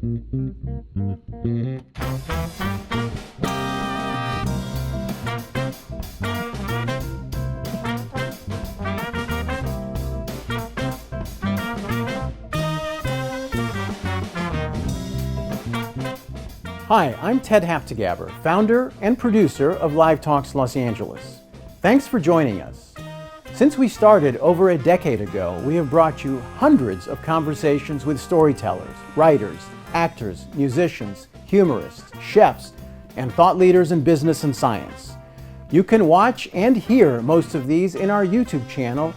Hi, I'm Ted Haptegaber, founder and producer of Live Talks Los Angeles. Thanks for joining us. Since we started over a decade ago, we have brought you hundreds of conversations with storytellers, writers, actors, musicians, humorists, chefs, and thought leaders in business and science. You can watch and hear most of these in our YouTube channel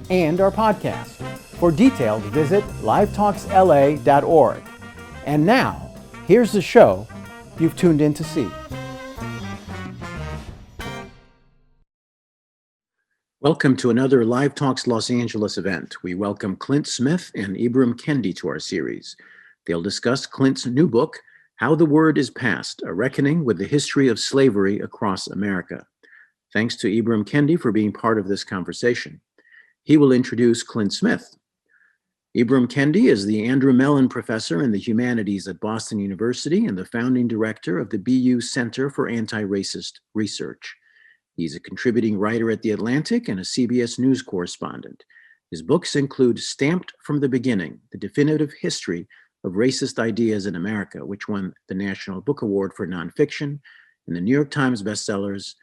and our podcast. For details, visit livetalksla.org. And now, here's the show you've tuned in to see. Welcome to another Live Talks Los Angeles event. We welcome Clint Smith and Ibram Kendi to our series. They'll discuss Clint's new book, How the Word is Passed, A Reckoning with the History of Slavery Across America. Thanks to Ibram Kendi for being part of this conversation. He will introduce Clint Smith. Ibram Kendi is the Andrew Mellon Professor in the Humanities at Boston University and the founding director of the BU Center for Anti-Racist Research. He's a contributing writer at The Atlantic and a CBS News correspondent. His books include Stamped from the Beginning, The Definitive History of Racist Ideas in America, which won the National Book Award for Nonfiction, and the New York Times bestsellers,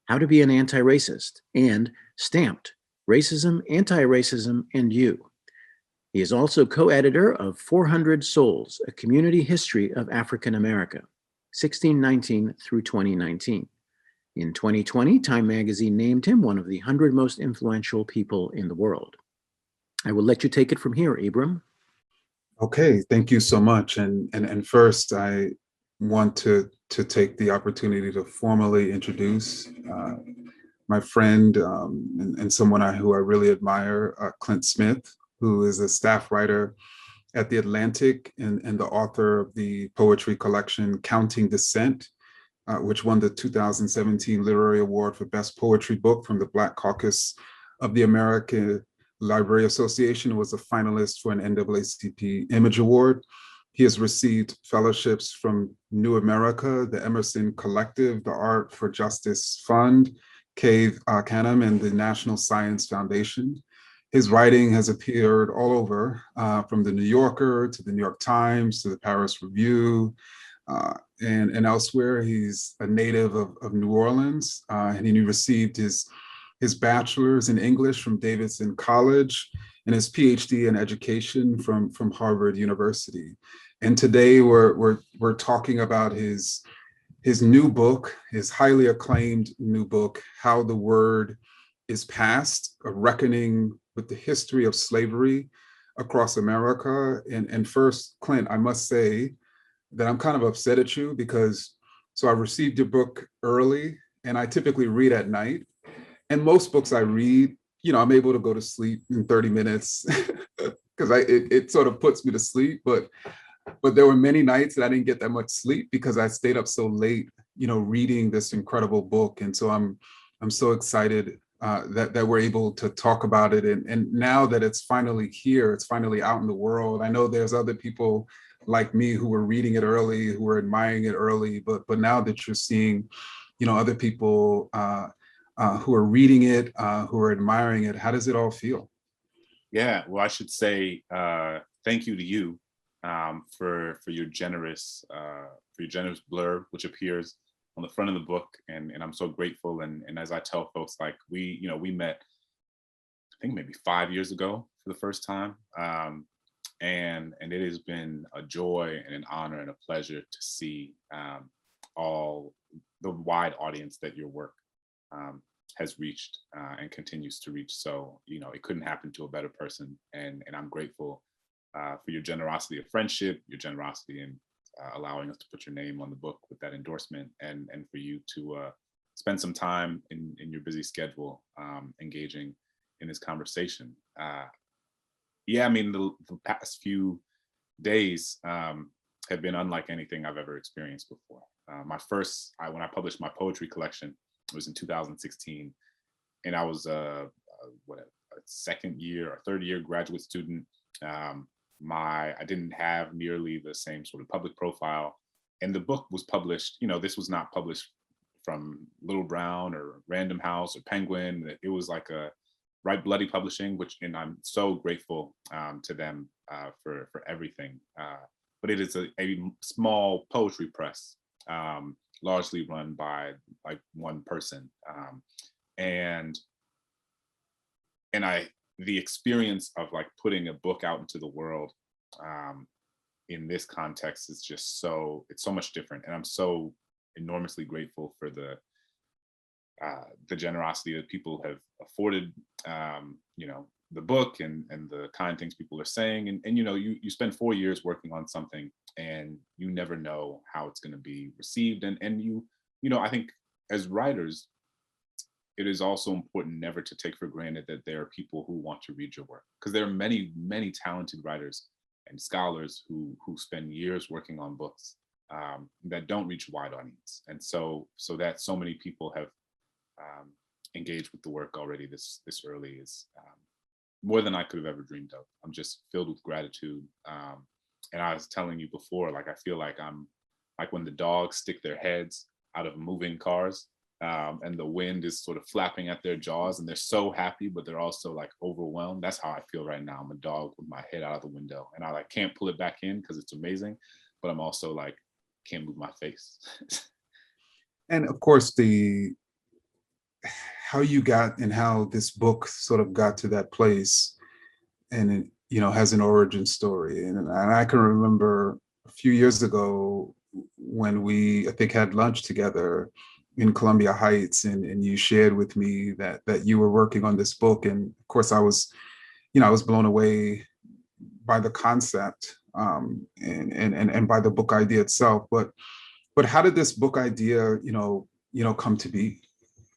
How to Be an Anti-Racist, and Stamped, Racism, Anti-Racism, and You. He is also co-editor of 400 Souls, A Community History of African America, 1619 through 2019. In 2020, Time magazine named him one of the 100 most influential people in the world. I will let you take it from here, Ibram. Okay, thank you so much. And first, I want to take the opportunity to formally introduce my friend and someone who I really admire, Clint Smith, who is a staff writer at The Atlantic and the author of the poetry collection Counting Dissent, which won the 2017 Literary Award for Best Poetry Book from the Black Caucus of the American Library Association, and was a finalist for an NAACP Image Award. He has received fellowships from New America, the Emerson Collective, the Art for Justice Fund, Canem, and the National Science Foundation. His writing has appeared all over, from the New Yorker to the New York Times to the Paris Review, and elsewhere. He's a native of New Orleans, and he received his bachelor's in English from Davidson College and his Ph.D. in education from Harvard University. And today we're talking about his new book, his highly acclaimed new book, How the Word is Passed, A Reckoning with the History of Slavery Across America. And first, Clint, I must say that I'm kind of upset at you because, so I received your book early and I typically read at night. And most books I read, I'm able to go to sleep in 30 minutes because it sort of puts me to sleep. But there were many nights that I didn't get that much sleep because I stayed up so late, reading this incredible book. And so I'm so excited that we're able to talk about it. And now that it's finally here, it's finally out in the world. I know there's other people like me who were reading it early, who were admiring it early, but now that you're seeing, other people who are reading it, who are admiring it, how does it all feel? Yeah, well, I should say thank you to you for your generous blurb, which appears on the front of the book, and I'm so grateful. And as I tell folks, like we met, I think maybe 5 years ago for the first time, and it has been a joy and an honor and a pleasure to see all the wide audience that your work has reached and continues to reach. So it couldn't happen to a better person, and I'm grateful for your generosity of friendship, your generosity in allowing us to put your name on the book with that endorsement, and for you to spend some time in your busy schedule engaging in this conversation. Yeah, I mean, the past few days have been unlike anything I've ever experienced before. When I published my poetry collection, it was in 2016, and I was a second year or third year graduate student. I didn't have nearly the same sort of public profile. And the book was published, this was not published from Little Brown or Random House or Penguin. It was like a Right Bloody Publishing, and I'm so grateful to them for everything. But it is a small poetry press, largely run by like one person. And the experience of like putting a book out into the world in this context is just it's so much different. And I'm so enormously grateful for the generosity that people have afforded, the book and the kind things people are saying. And you spend 4 years working on something and you never know how it's going to be received. And I think as writers, it is also important never to take for granted that there are people who want to read your work, because there are many, many talented writers and scholars who spend years working on books that don't reach a wide audience. And so that so many people have engaged with the work already this early is more than I could have ever dreamed of. I'm just filled with gratitude. And I was telling you before, like, I feel like I'm like when the dogs stick their heads out of moving cars and the wind is sort of flapping at their jaws and they're so happy, but they're also like overwhelmed. That's how I feel right now. I'm a dog with my head out of the window and I like can't pull it back in because it's amazing, but I'm also like, can't move my face. And of course, how you got and how this book sort of got to that place, and it, has an origin story. And I can remember a few years ago when we, I think, had lunch together in Columbia Heights, and you shared with me that you were working on this book. And of course, I was blown away by the concept and by the book idea itself. But how did this book idea, come to be?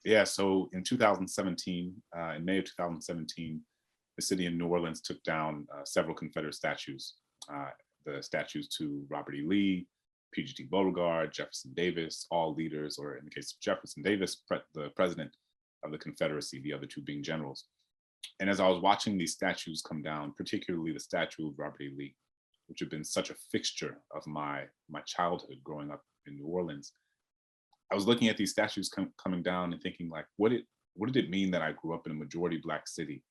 Yeah, so in 2017, in May of 2017, the city of New Orleans took down several Confederate statues. The statues to Robert E. Lee, P.G.T. Beauregard, Jefferson Davis, all leaders, or in the case of Jefferson Davis, the president of the Confederacy, the other two being generals. And as I was watching these statues come down, particularly the statue of Robert E. Lee, which had been such a fixture of my childhood growing up in New Orleans, I was looking at these statues coming down and thinking, like, what did it mean that I grew up in a majority Black city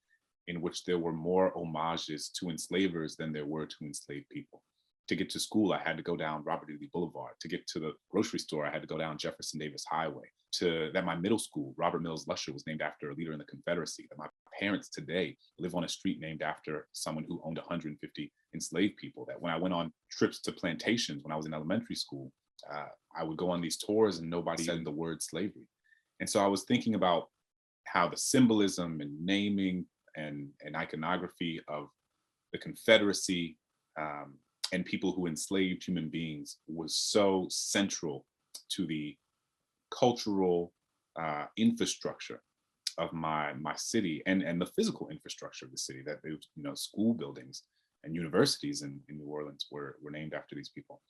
in which there were more homages to enslavers than there were to enslaved people? To get to school, I had to go down Robert E. Lee Boulevard. To get to the grocery store, I had to go down Jefferson Davis Highway. That my middle school, Robert Mills Lusher, was named after a leader in the Confederacy. That my parents today live on a street named after someone who owned 150 enslaved people. That when I went on trips to plantations when I was in elementary school, I would go on these tours and nobody said the word slavery. And so I was thinking about how the symbolism and naming and iconography of the Confederacy and people who enslaved human beings was so central to the cultural infrastructure of my city and the physical infrastructure of the city. That school buildings and universities in New Orleans were named after these people.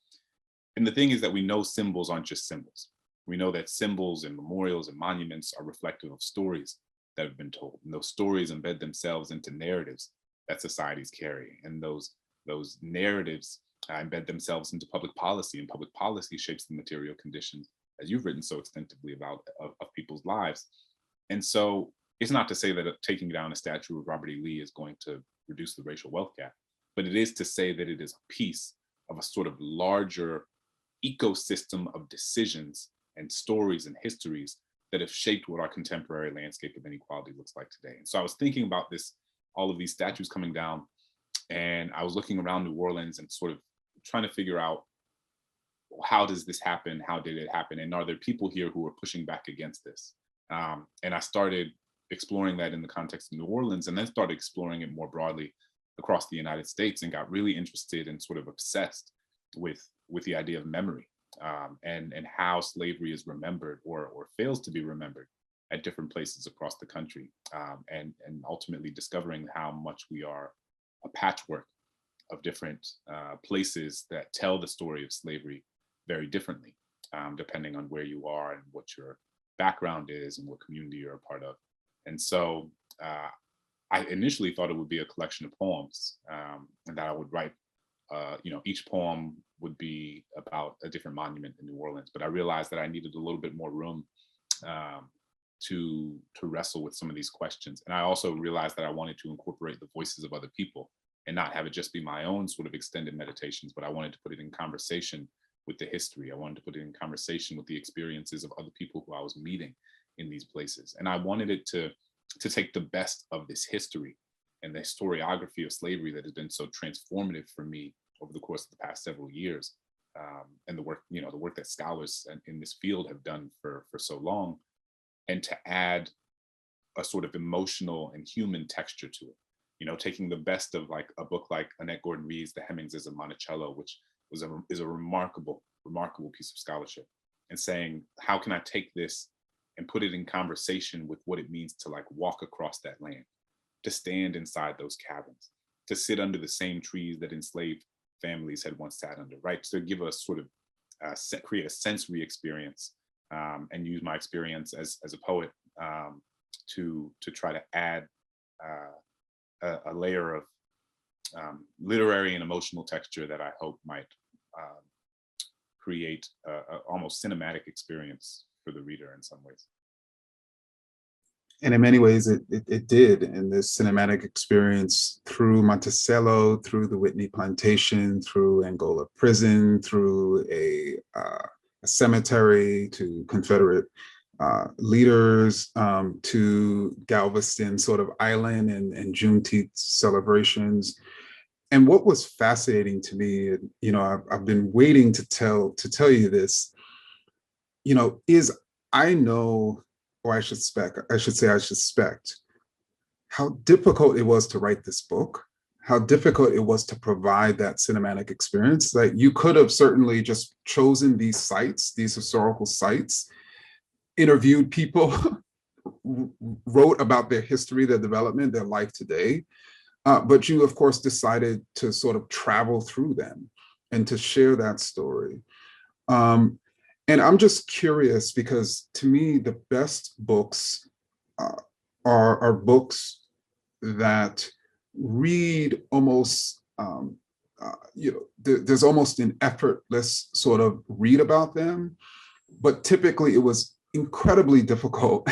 And the thing is that we know symbols aren't just symbols. We know that symbols and memorials and monuments are reflective of stories that have been told. And those stories embed themselves into narratives that societies carry. And those narratives embed themselves into public policy, and public policy shapes the material conditions, as you've written so extensively about, of people's lives. And so it's not to say that taking down a statue of Robert E. Lee is going to reduce the racial wealth gap, but it is to say that it is a piece of a sort of larger ecosystem of decisions and stories and histories that have shaped what our contemporary landscape of inequality looks like today. And so I was thinking about all of these statues coming down, and I was looking around New Orleans and sort of trying to figure out, how does this happen? How did it happen? And are there people here who are pushing back against this? And I started exploring that in the context of New Orleans, and then started exploring it more broadly across the United States, and got really interested and sort of obsessed with the idea of memory and how slavery is remembered or fails to be remembered at different places across the country, and ultimately discovering how much we are a patchwork of different places that tell the story of slavery very differently, depending on where you are and what your background is and what community you're a part of. And so I initially thought it would be a collection of poems, and that I would write, each poem would be about a different monument in New Orleans. But I realized that I needed a little bit more room to wrestle with some of these questions. And I also realized that I wanted to incorporate the voices of other people and not have it just be my own sort of extended meditations, but I wanted to put it in conversation with the history. I wanted to put it in conversation with the experiences of other people who I was meeting in these places. And I wanted it to take the best of this history and the historiography of slavery that has been so transformative for me over the course of the past several years, and the work that scholars in this field have done for so long, and to add a sort of emotional and human texture to it. Taking the best of like a book like Annette Gordon Reed's The Hemingses of Monticello, which is a remarkable piece of scholarship, and saying, how can I take this and put it in conversation with what it means to like walk across that land, to stand inside those cabins, to sit under the same trees that enslaved families had once sat under, right? To give us sort of create a sensory experience, and use my experience as a poet to try to add a layer of literary and emotional texture that I hope might create a almost cinematic experience for the reader in some ways. And in many ways, it did in this cinematic experience through Monticello, through the Whitney Plantation, through Angola Prison, through a cemetery, to Confederate leaders, to Galveston sort of island and Juneteenth celebrations. And what was fascinating to me, I've been waiting to tell you this, is I know, or I should suspect how difficult it was to write this book, how difficult it was to provide that cinematic experience. Like, you could have certainly just chosen these sites, these historical sites, interviewed people, wrote about their history, their development, their life today. But you, of course, decided to sort of travel through them and to share that story. And I'm just curious, because to me, the best books are books that read almost, there's almost an effortless sort of read about them. But typically it was incredibly difficult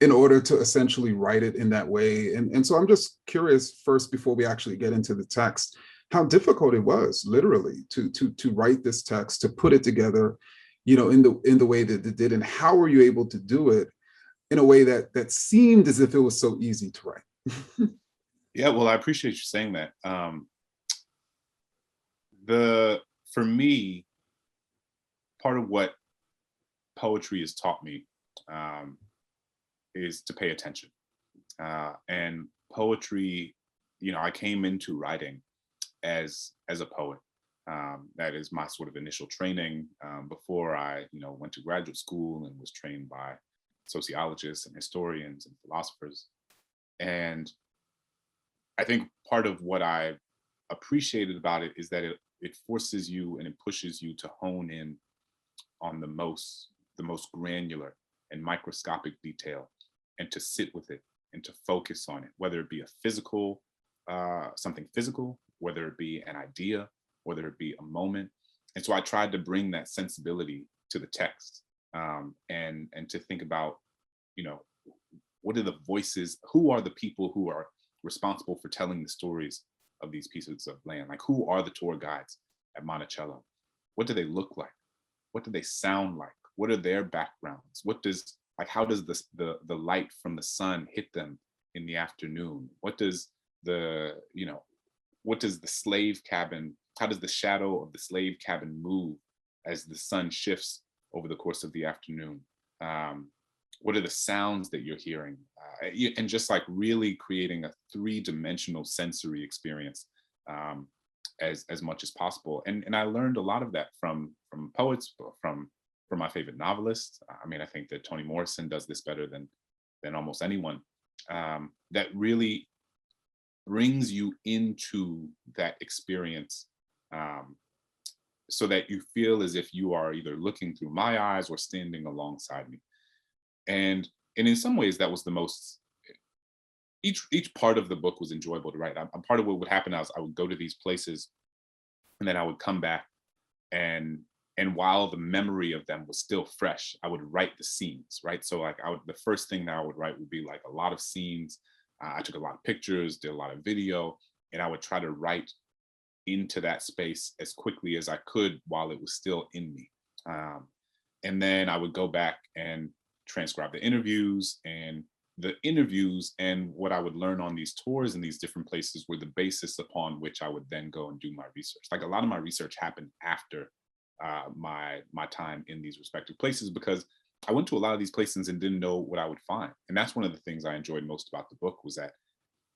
in order to essentially write it in that way. And so I'm just curious, first, before we actually get into the text, how difficult it was literally to write this text, to put it together, in the way that it did, and how were you able to do it in a way that seemed as if it was so easy to write? Yeah, well, I appreciate you saying that. For me, part of what poetry has taught me is to pay attention. And poetry, I came into writing as a poet. That is my sort of initial training before I, went to graduate school and was trained by sociologists and historians and philosophers. And I think part of what I appreciated about it is that it forces you and it pushes you to hone in on the most granular and microscopic detail, and to sit with it and to focus on it, whether it be a physical, something physical, whether it be an idea, whether it be a moment. And so I tried to bring that sensibility to the text, and to think about, what are the voices, who are the people who are responsible for telling the stories of these pieces of land? Like, who are the tour guides at Monticello? What do they look like? What do they sound like? What are their backgrounds? How does the light from the sun hit them in the afternoon? What does the slave cabin, how does the shadow of the slave cabin move as the sun shifts over the course of the afternoon? What are the sounds that you're hearing? And just like really creating a three-dimensional sensory experience as much as possible. And I learned a lot of that from poets, from my favorite novelists. I think that Toni Morrison does this better than almost anyone. That really brings you into that experience, so that you feel as if you are either looking through my eyes or standing alongside me. And in some ways that was the most, each part of the book was enjoyable to write. I'm part of what would happen is I would go to these places, and then I would come back, and while the memory of them was still fresh, I would write the scenes, right? So like the first thing that I would write would be like a lot of scenes. I took a lot of pictures, did a lot of video, and I would try to write into that space as quickly as I could while it was still in me. And then I would go back and transcribe the interviews, and what I would learn on these tours in these different places were the basis upon which I would then go and do my research. Like a lot of my research happened after my time in these respective places, because I went to a lot of these places and didn't know what I would find. And that's one of the things I enjoyed most about the book, was that,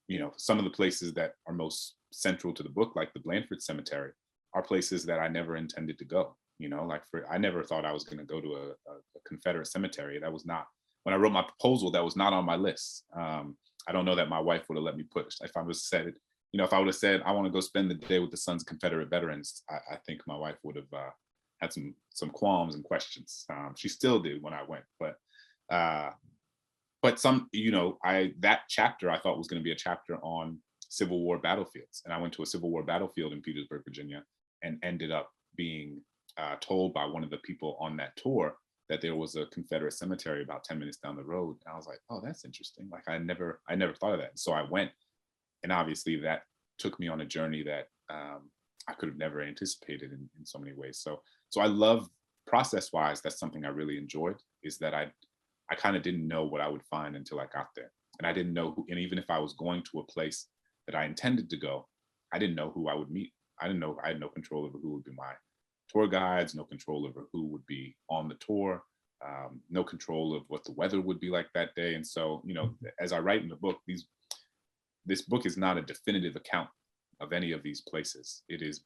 you know, some of the places that are most central to the book, like the Blandford Cemetery, are places that I never intended to go. You know, like I never thought I was going to go to a Confederate cemetery. That was not, when I wrote my proposal, that was not on my list. I don't know that my wife would have let me put, if I was said, you know, if I would have said, I want to go spend the day with the Sons of Confederate Veterans, I think my wife would have had some qualms and questions. She still did when I went, but some, you know, that chapter I thought was going to be a chapter on Civil War battlefields. And I went to a Civil War battlefield in Petersburg, Virginia, and ended up being told by one of the people on that tour that there was a Confederate cemetery about 10 minutes down the road. And I was like, oh, that's interesting. Like I never thought of that. So I went, and obviously that took me on a journey that I could have never anticipated in so many ways. So I love, process-wise, that's something I really enjoyed, is that I kind of didn't know what I would find until I got there. And I didn't know who, and even if I was going to a place that I intended to go, I didn't know who I would meet. I had no control over who would be my tour guides, no control over who would be on the tour, no control of what the weather would be like that day. And so, you know, as I write in the book, this book is not a definitive account of any of these places. It is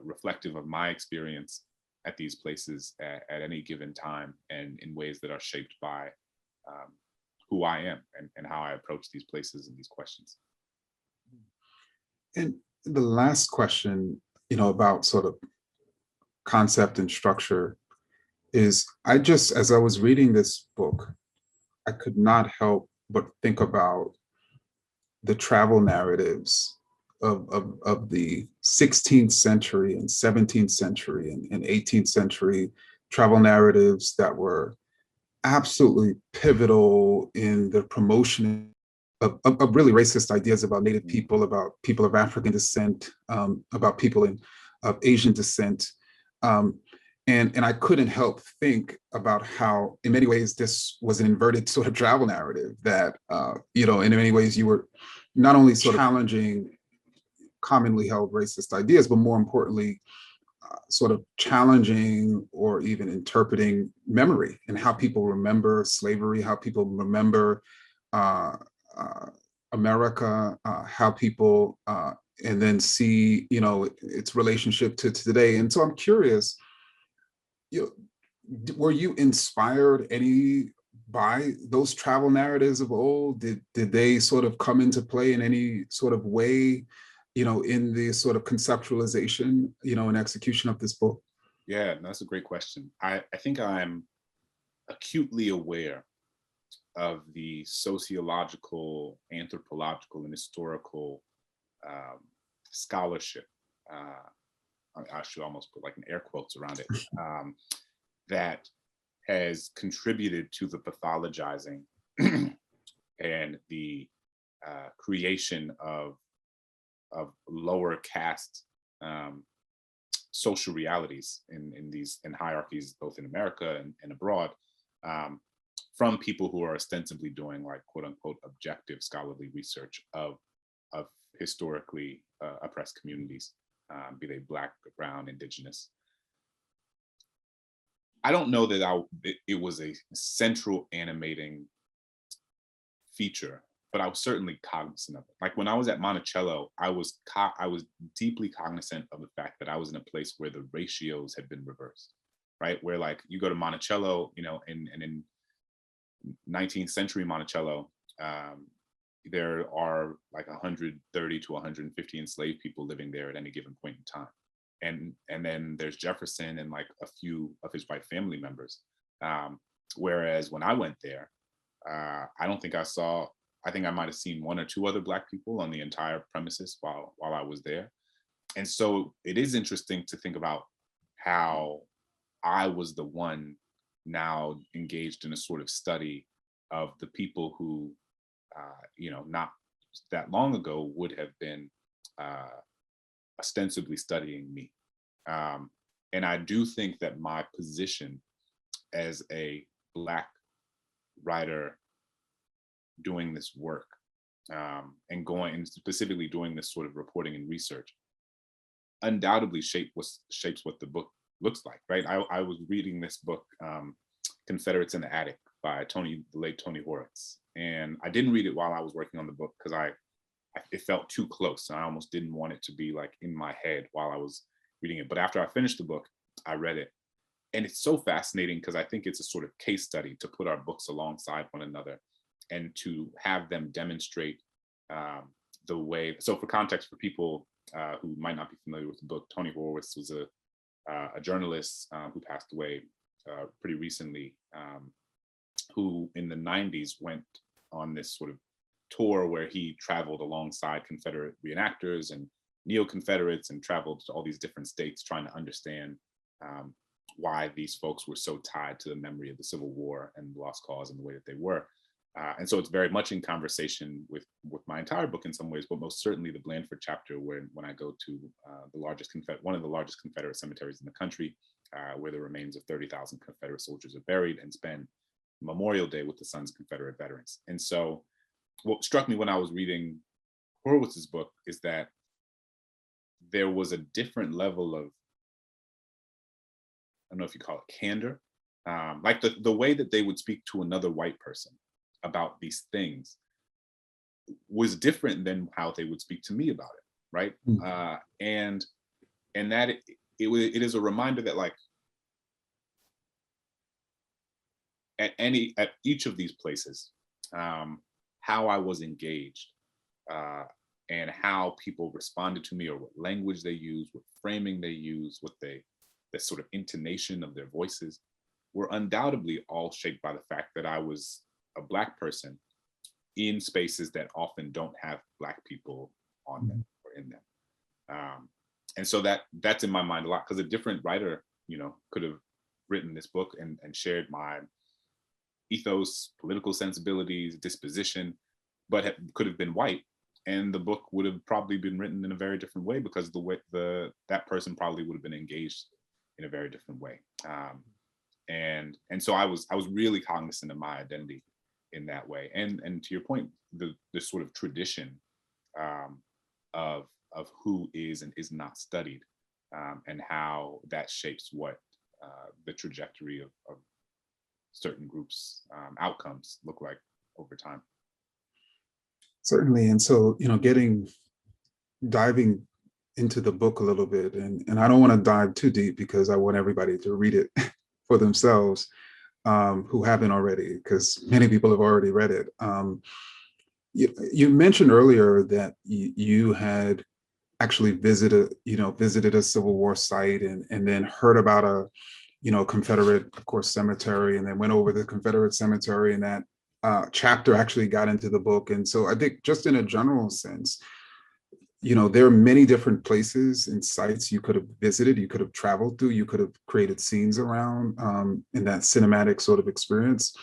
reflective of my experience at these places at any given time, and in ways that are shaped by who I am and how I approach these places and these questions. And the last question, you know, about sort of concept and structure is, as I was reading this book, I could not help but think about the travel narratives of the 16th century and 17th century and 18th century travel narratives that were absolutely pivotal in the promotion of really racist ideas about Native people, about people of African descent, about people of Asian descent. And I couldn't help think about how, in many ways, this was an inverted sort of travel narrative that, you know, in many ways you were not only sort of challenging commonly held racist ideas, but more importantly, sort of challenging or even interpreting memory and how people remember slavery, how people remember America, how people and then see, you know, its relationship to today. And so I'm curious, were you inspired by those travel narratives of old? Did they sort of come into play in any sort of way, you know, in the sort of conceptualization, you know, and execution of this book? Yeah, that's a great question. I think I'm acutely aware of the sociological, anthropological, and historical scholarship. I should almost put like an air quotes around it, that has contributed to the pathologizing and the creation of lower caste social realities in hierarchies, both in America and abroad, from people who are ostensibly doing like quote unquote objective scholarly research of historically oppressed communities, be they Black, brown, indigenous. I don't know that it was a central animating feature, but I was certainly cognizant of it. Like when I was at Monticello, I was deeply cognizant of the fact that I was in a place where the ratios had been reversed, right? Where like you go to Monticello, you know, and in 19th century Monticello, there are like 130 to 150 enslaved people living there at any given point in time. And then there's Jefferson and like a few of his white family members. Whereas when I went there, I don't think I saw I think I might have seen one or two other Black people on the entire premises while I was there. And so it is interesting to think about how I was the one now engaged in a sort of study of the people who, not that long ago would have been ostensibly studying me. And I do think that my position as a Black writer doing this work and specifically doing this sort of reporting and research undoubtedly shapes what the book looks like, right? I was reading this book, Confederates in the Attic by the late Tony Horwitz. And I didn't read it while I was working on the book because it felt too close. And I almost didn't want it to be like in my head while I was reading it. But after I finished the book, I read it. And it's so fascinating because I think it's a sort of case study to put our books alongside one another and to have them demonstrate the way. So for context, for people who might not be familiar with the book, Tony Horwitz was a journalist who passed away pretty recently, who in the 90s went on this sort of tour where he traveled alongside Confederate reenactors and neo-Confederates and traveled to all these different states trying to understand why these folks were so tied to the memory of the Civil War and the Lost Cause and the way that they were. And so it's very much in conversation with my entire book in some ways, but most certainly the Blandford chapter, where when I go to one of the largest Confederate cemeteries in the country, where the remains of 30,000 Confederate soldiers are buried, and spend Memorial Day with the Sons of Confederate Veterans. And so what struck me when I was reading Horwitz's book is that there was a different level of, I don't know if you call it candor, like the way that they would speak to another white person about these things was different than how they would speak to me about it, right? And that it is a reminder that, like, at each of these places, how I was engaged and how people responded to me, or what language they used, what framing they used, the sort of intonation of their voices, were undoubtedly all shaped by the fact that I was a Black person in spaces that often don't have Black people on them or in them. And so that's in my mind a lot, because a different writer, could have written this book and shared my ethos, political sensibilities, disposition, but could have been white. And the book would have probably been written in a very different way, because that person probably would have been engaged in a very different way. And so I was really cognizant of my identity in that way. And to your point, the sort of tradition of who is and is not studied, and how that shapes what the trajectory of certain groups' outcomes look like over time. Certainly. And so, diving into the book a little bit, and I don't want to dive too deep because I want everybody to read it for themselves, who haven't already, because many people have already read it. You mentioned earlier that you had actually visited a Civil War site and then heard about a Confederate, of course, cemetery, and then went over the Confederate cemetery, and that chapter actually got into the book. And so I think, just in a general sense, there are many different places and sites you could have visited, you could have traveled through, you could have created scenes around in that cinematic sort of experience.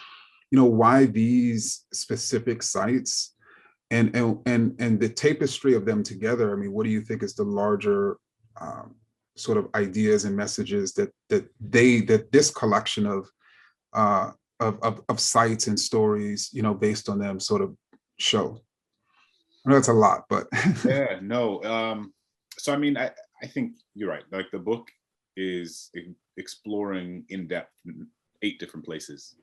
Why these specific sites and the tapestry of them together? I mean, what do you think is the larger sort of ideas and messages that this collection of sites and stories, based on them, sort of show? I know that's a lot, but yeah, no. So I mean, I think you're right. Like, the book is exploring in depth 8 different places,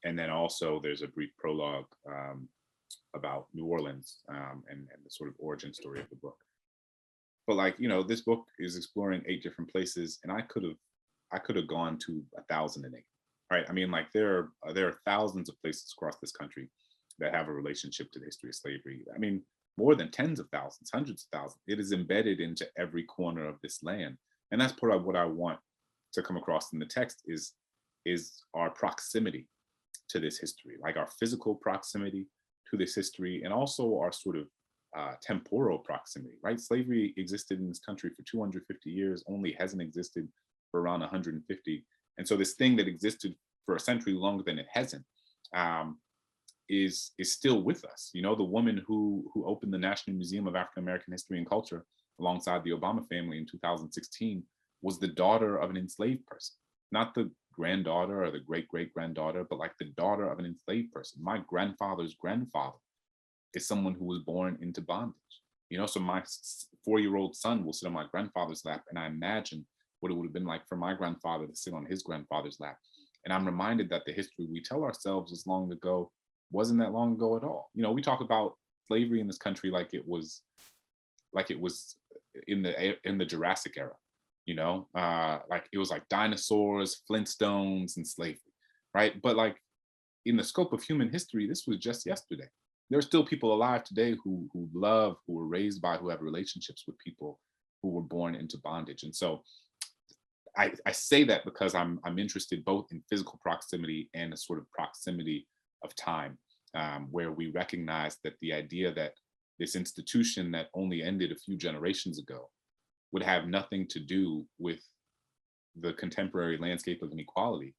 and then also there's a brief prologue about New Orleans and the sort of origin story of the book. But, like, this book is exploring 8 different places, and I could have gone to 1,008. Right? I mean, like, there are thousands of places across this country that have a relationship to the history of slavery. I mean, more than tens of thousands, hundreds of thousands. It is embedded into every corner of this land. And that's part of what I want to come across in the text is our proximity to this history, like our physical proximity, to this history, and also our sort of temporal proximity, right? Slavery existed in this country for 250 years, only hasn't existed for around 150. And so this thing that existed for a century longer than it hasn't is still with us. You know, the woman who opened the National Museum of African American History and Culture alongside the Obama family in 2016 was the daughter of an enslaved person, not the granddaughter or the great-great-granddaughter, but like the daughter of an enslaved person. My grandfather's grandfather is someone who was born into bondage. You know, so my 4-year-old son will sit on my grandfather's lap, and I imagine what it would have been like for my grandfather to sit on his grandfather's lap. And I'm reminded that the history we tell ourselves as long ago wasn't that long ago at all. You know, we talk about slavery in this country like it was in the Jurassic era. You know, like it was like dinosaurs, Flintstones, and slavery, right? But like in the scope of human history, this was just yesterday. There are still people alive today who love, who were raised by, who have relationships with people who were born into bondage. And so I say that because I'm interested both in physical proximity and a sort of proximity of time, where we recognize that the idea that this institution that only ended a few generations ago would have nothing to do with the contemporary landscape of inequality.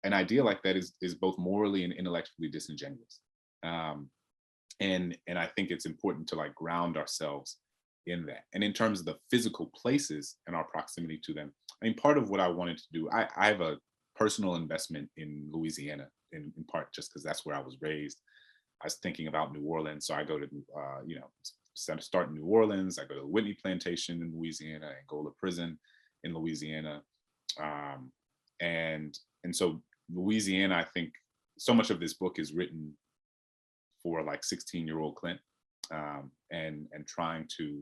An idea like that is both morally and intellectually disingenuous. And I think it's important to like ground ourselves in that. And in terms of the physical places and our proximity to them, I mean, part of what I wanted to do, I have a personal investment in Louisiana, in part just because that's where I was raised. I was thinking about New Orleans, so I go to, you know, start in New Orleans, I go to the Whitney Plantation in Louisiana, Angola Prison in Louisiana. And so Louisiana, I think so much of this book is written for like 16-year-old Clint, and trying to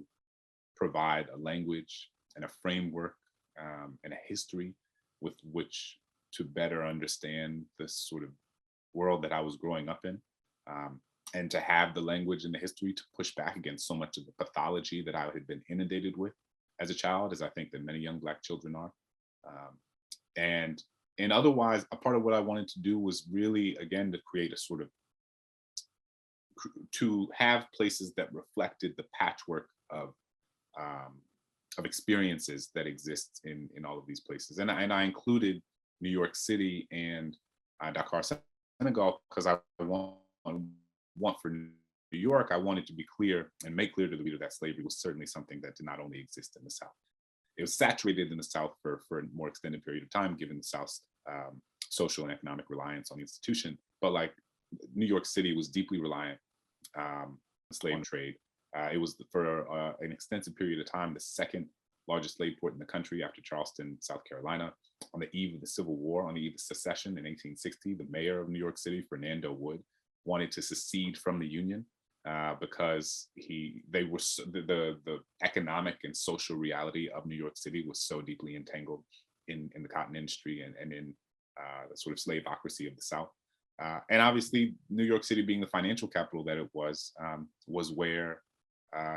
provide a language and a framework and a history with which to better understand the sort of world that I was growing up in. And to have the language and the history to push back against so much of the pathology that I had been inundated with as a child, as I think that many young Black children are. And otherwise, a part of what I wanted to do was really, again, to create a sort of, to have places that reflected the patchwork of experiences that exists in all of these places. And I included New York City and Dakar, Senegal, because I want for New York, I wanted to be clear and make clear to the reader that slavery was certainly something that did not only exist in the South. It was saturated in the South for a more extended period of time, given the South's social and economic reliance on the institution. But like New York City was deeply reliant on the slave trade. It was for an extensive period of time the second largest slave port in the country after Charleston, South Carolina. On the eve of the Civil War, on the eve of secession in 1860, the mayor of New York City, Fernando Wood, wanted to secede from the Union because the economic and social reality of New York City was so deeply entangled in the cotton industry and in the sort of slaveocracy of the South. And obviously, New York City being the financial capital that it was where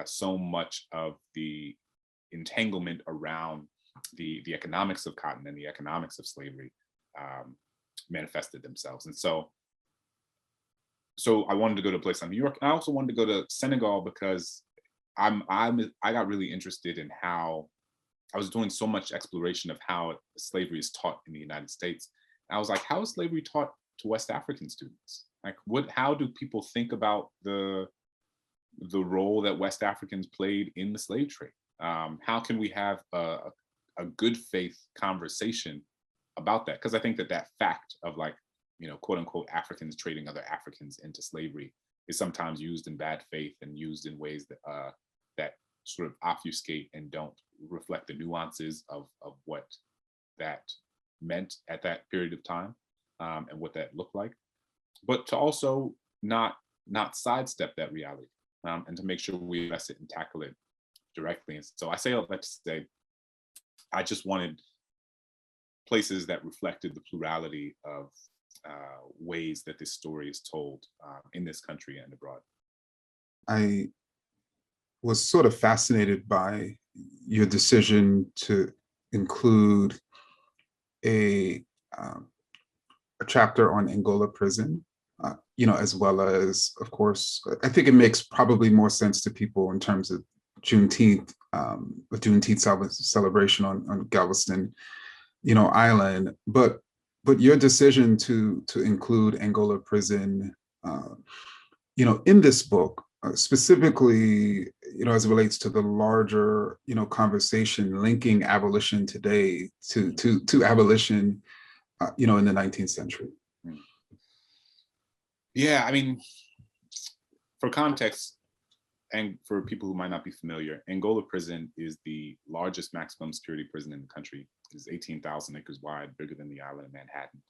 so much of the entanglement around the economics of cotton and the economics of slavery manifested themselves. And so I wanted to go to a place like New York. I also wanted to go to Senegal because I got really interested in how I was doing so much exploration of how slavery is taught in the United States. And I was like, how is slavery taught to West African students? Like, how do people think about the role that West Africans played in the slave trade? How can we have a good faith conversation about that? Because I think that fact of like, you know, quote unquote, Africans trading other Africans into slavery is sometimes used in bad faith and used in ways that that sort of obfuscate and don't reflect the nuances of what that meant at that period of time and what that looked like, but to also not sidestep that reality and to make sure we address it and tackle it directly. And so I say all that to say, I just wanted places that reflected the plurality of ways that this story is told in this country and abroad. I was sort of fascinated by your decision to include a chapter on Angola Prison. as well as, of course, I think it makes probably more sense to people in terms of Juneteenth, the Juneteenth celebration on Galveston, Island. But your decision to include Angola Prison, in this book, specifically, as it relates to the larger, conversation linking abolition today to abolition, in the 19th century. Yeah, I mean, for context, and for people who might not be familiar, Angola Prison is the largest maximum security prison in the country. It is 18,000 acres wide, bigger than the island of Manhattan.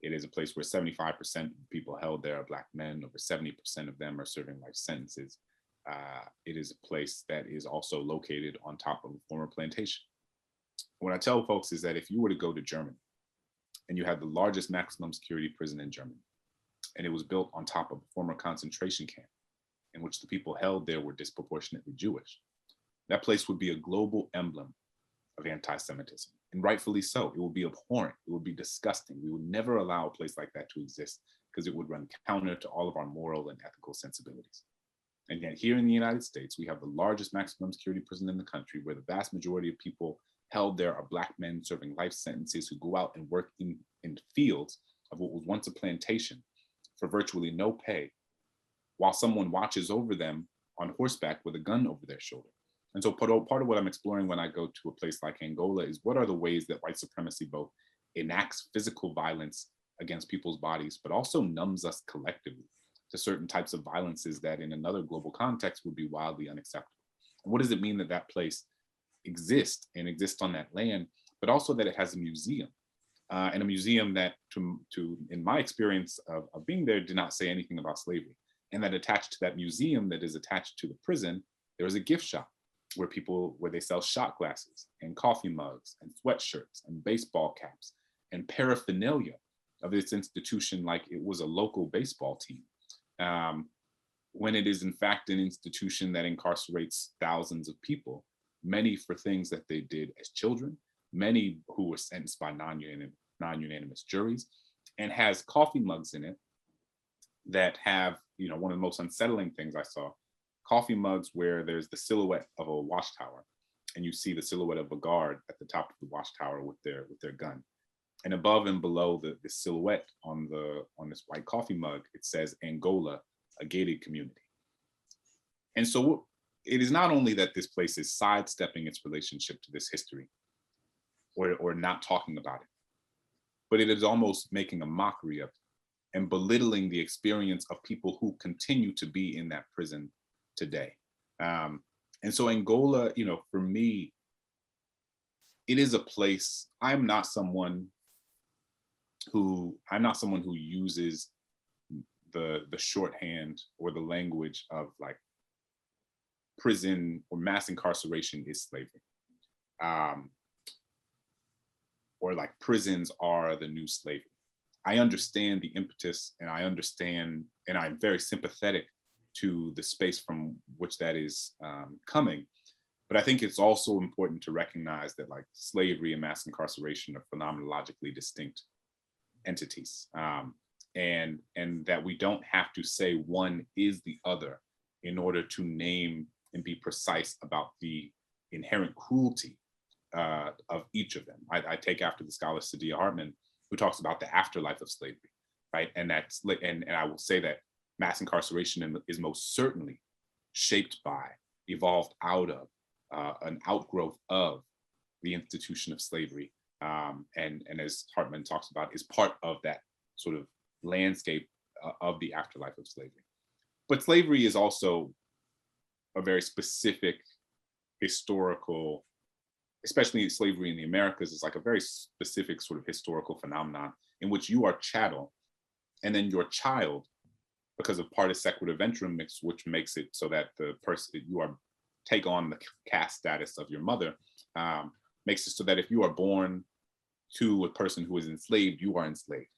It is a place where 75% of people held there are Black men. Over 70% of them are serving life sentences. It is a place that is also located on top of a former plantation. What I tell folks is that if you were to go to Germany and you had the largest maximum security prison in Germany, and it was built on top of a former concentration camp in which the people held there were disproportionately Jewish, that place would be a global emblem of anti-Semitism, and rightfully so. It would be abhorrent. It would be disgusting. We would never allow a place like that to exist because it would run counter to all of our moral and ethical sensibilities. And yet here in the United States, we have the largest maximum security prison in the country, where the vast majority of people held there are Black men serving life sentences who go out and work in fields of what was once a plantation for virtually no pay, while someone watches over them on horseback with a gun over their shoulder. And so part of what I'm exploring when I go to a place like Angola is, what are the ways that white supremacy both enacts physical violence against people's bodies, but also numbs us collectively to certain types of violences that in another global context would be wildly unacceptable. And what does it mean that that place exists and exists on that land, but also that it has a museum, and a museum that, in my experience of being there, did not say anything about slavery. And that attached to that museum, that is attached to the prison, there is a gift shop where they sell shot glasses and coffee mugs and sweatshirts and baseball caps and paraphernalia of this institution like it was a local baseball team, when it is in fact an institution that incarcerates thousands of people, many for things that they did as children, many who were sentenced by non-unanimous juries, and has coffee mugs in it that have, one of the most unsettling things I saw, coffee mugs where there's the silhouette of a watchtower, and you see the silhouette of a guard at the top of the watchtower with their gun. And above and below the silhouette on this white coffee mug, it says Angola, a gated community. And so it is not only that this place is sidestepping its relationship to this history, or not talking about it, but it is almost making a mockery of it and belittling the experience of people who continue to be in that prison today. And so Angola, for me, it is a place. I'm not someone who uses the shorthand or the language of like prison or mass incarceration is slavery, or like prisons are the new slavery. I understand the impetus, and I'm very sympathetic to the space from which that is coming. But I think it's also important to recognize that like slavery and mass incarceration are phenomenologically distinct entities, and that we don't have to say one is the other in order to name and be precise about the inherent cruelty of each of them. I take after the scholar Saidiya Hartman, who talks about the afterlife of slavery, right? And I will say that mass incarceration is most certainly shaped by, evolved out of, an outgrowth of the institution of slavery, and as Hartman talks about, is part of that sort of landscape of the afterlife of slavery. But slavery is also a very specific historical, especially slavery in the Americas, is like a very specific sort of historical phenomenon in which you are chattel, and then your child, because of partis sequitur ventrum mix, which makes it so that the person take on the caste status of your mother, makes it so that if you are born to a person who is enslaved, you are enslaved,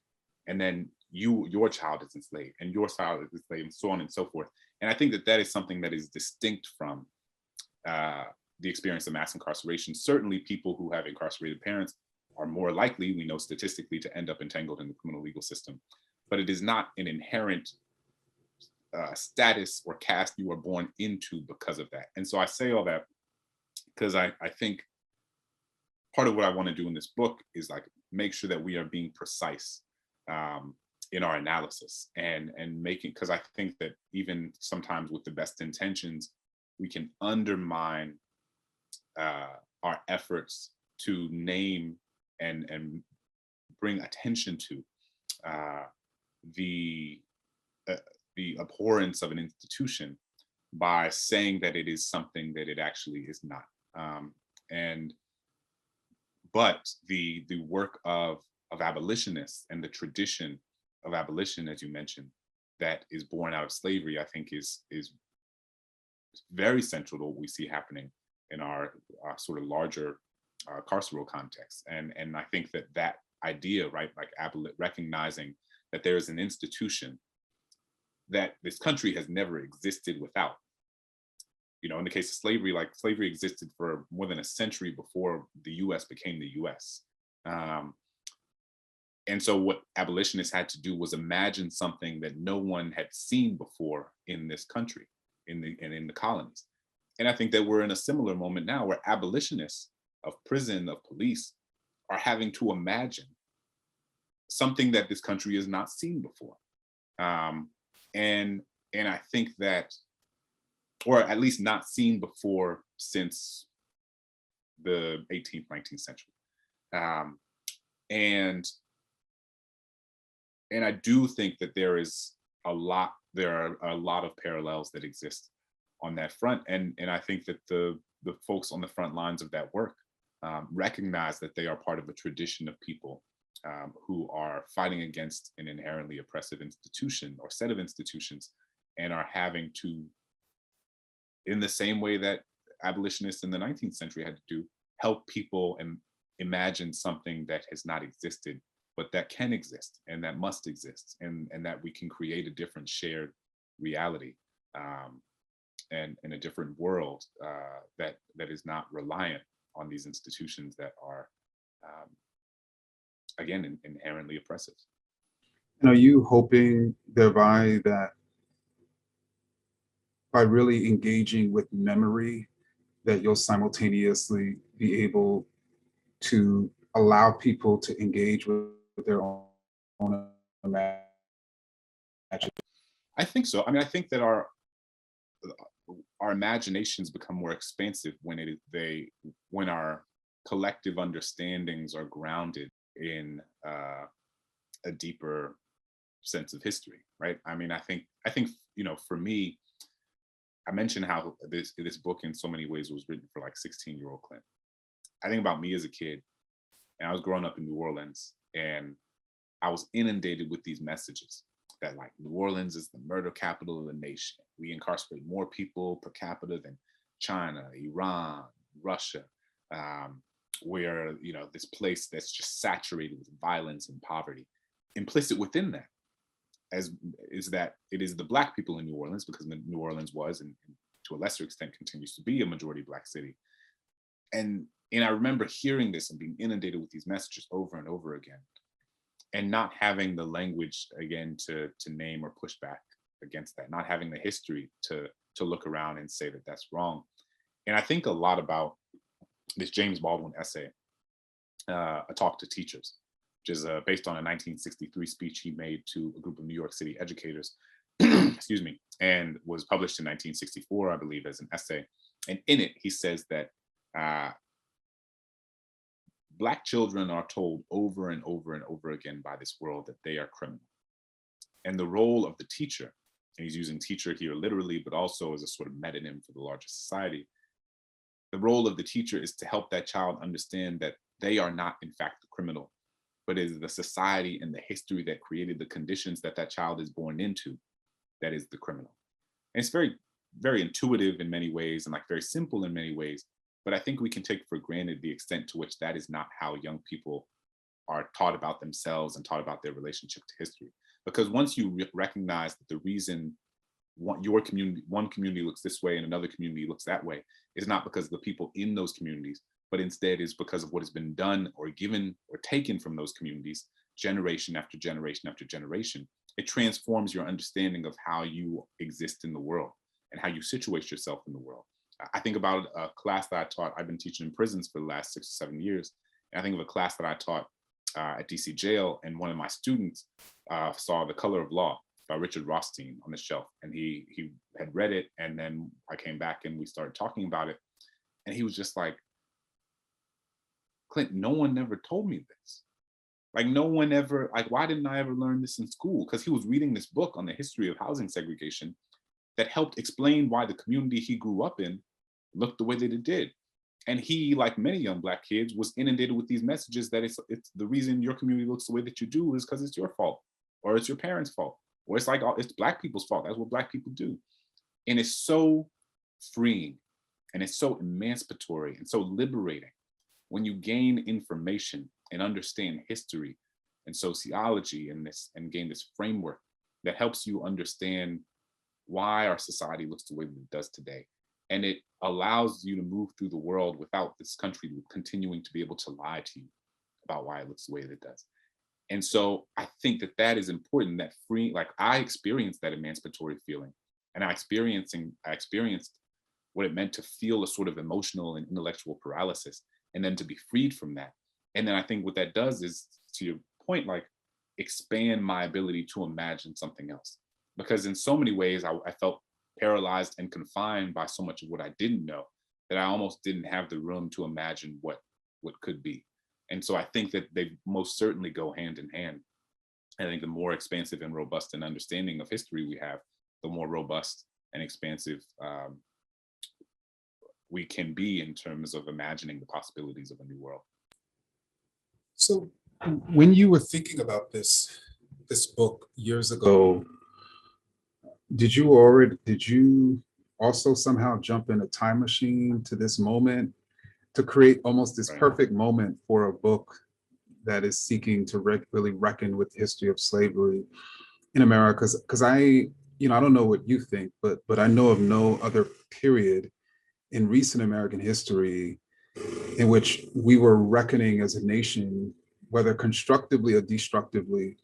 and then your child is enslaved, and your child is enslaved, and so on and so forth. And I think that is something that is distinct from the experience of mass incarceration. Certainly people who have incarcerated parents are more likely, we know statistically, to end up entangled in the criminal legal system. But it is not an inherent status or caste you are born into because of that. And so I say all that because I think part of what I want to do in this book is like make sure that we are being precise in our analysis and making, because I think that even sometimes with the best intentions, we can undermine our efforts to name and bring attention to the abhorrence of an institution by saying that it is something that it actually is not. But the work of abolitionists and the tradition of abolition, as you mentioned, that is born out of slavery, I think is very central to what we see happening in our sort of larger carceral context. And I think that idea, right, like recognizing that there is an institution that this country has never existed without. You know, in the case of slavery, like slavery existed for more than a century before the US became the US. And so what abolitionists had to do was imagine something that no one had seen before in this country, in the colonies. And I think that we're in a similar moment now where abolitionists of prison, of police, are having to imagine something that this country has not seen before. And I think that, or at least not seen before since the 18th, 19th century. And I do think that there are a lot of parallels that exist on that front. And I think that the folks on the front lines of that work recognize that they are part of a tradition of people who are fighting against an inherently oppressive institution or set of institutions, and are having to, in the same way that abolitionists in the 19th century had to do, help people and imagine something that has not existed, but that can exist and that must exist, and that we can create a different shared reality and a different world that is not reliant on these institutions that are, again, inherently oppressive. And are you hoping thereby that by really engaging with memory, that you'll simultaneously be able to allow people to engage with their own imagination? I think so. I mean, I think that our imaginations become more expansive when our collective understandings are grounded in a deeper sense of history, right? I mean, I think you know, for me, I mentioned how this book in so many ways was written for like 16-year-old Clint. I think about me as a kid, and I was growing up in New Orleans, and I was inundated with these messages that like New Orleans is the murder capital of the nation. We incarcerate more people per capita than China, Iran, Russia, where, you know, this place that's just saturated with violence and poverty. Implicit within that is that it is the Black people in New Orleans, because New Orleans was, and to a lesser extent continues to be, a majority Black city. And I remember hearing this and being inundated with these messages over and over again, and not having the language, again, to name or push back against that, not having the history to look around and say that that's wrong. And I think a lot about this James Baldwin essay, A Talk to Teachers, which is based on a 1963 speech he made to a group of New York City educators, excuse me, and was published in 1964, I believe, as an essay. And in it, he says that Black children are told over and over and over again by this world that they are criminal. And the role of the teacher, and he's using teacher here literally, but also as a sort of metonym for the larger society, the role of the teacher is to help that child understand that they are not, in fact, the criminal, but it is the society and the history that created the conditions that that child is born into that is the criminal. And it's very, very intuitive in many ways, and like very simple in many ways, but I think we can take for granted the extent to which that is not how young people are taught about themselves and taught about their relationship to history. Because once you recognize that the reason one community looks this way and another community looks that way is not because of the people in those communities, but instead is because of what has been done or given or taken from those communities generation after generation after generation, it transforms your understanding of how you exist in the world and how you situate yourself in the world. I think about a class that I taught. I've been teaching in prisons for the last 6 or 7 years. And I think of a class that I taught at DC jail, and one of my students saw The Color of Law by Richard Rothstein on the shelf, and he had read it, and then I came back and we started talking about it, and he was just like, Clint, no one ever told me this. Like, no one ever, like, why didn't I ever learn this in school? Because he was reading this book on the history of housing segregation that helped explain why the community he grew up in looked the way that it did. And he, like many young Black kids, was inundated with these messages that it's the reason your community looks the way that you do is because it's your fault, or it's your parents' fault, or it's like, it's Black people's fault. That's what Black people do. And it's so freeing, and it's so emancipatory and so liberating when you gain information and understand history and sociology and gain this framework that helps you understand why our society looks the way that it does today. And it allows you to move through the world without this country continuing to be able to lie to you about why it looks the way that it does. And so I think that that is important, that free, like, I experienced that emancipatory feeling, and I experienced what it meant to feel a sort of emotional and intellectual paralysis, and then to be freed from that. And then I think what that does is, to your point, like, expand my ability to imagine something else. Because in so many ways, I felt paralyzed and confined by so much of what I didn't know, that I almost didn't have the room to imagine what could be. And so I think that they most certainly go hand in hand. I think the more expansive and robust an understanding of history we have, the more robust and expansive we can be in terms of imagining the possibilities of a new world. So when you were thinking about this book years ago, did you also somehow jump in a time machine to this moment to create almost this perfect moment for a book that is seeking to really reckon with the history of slavery in America? Because I don't know what you think, but I know of no other period in recent American history in which we were reckoning as a nation, whether constructively or destructively,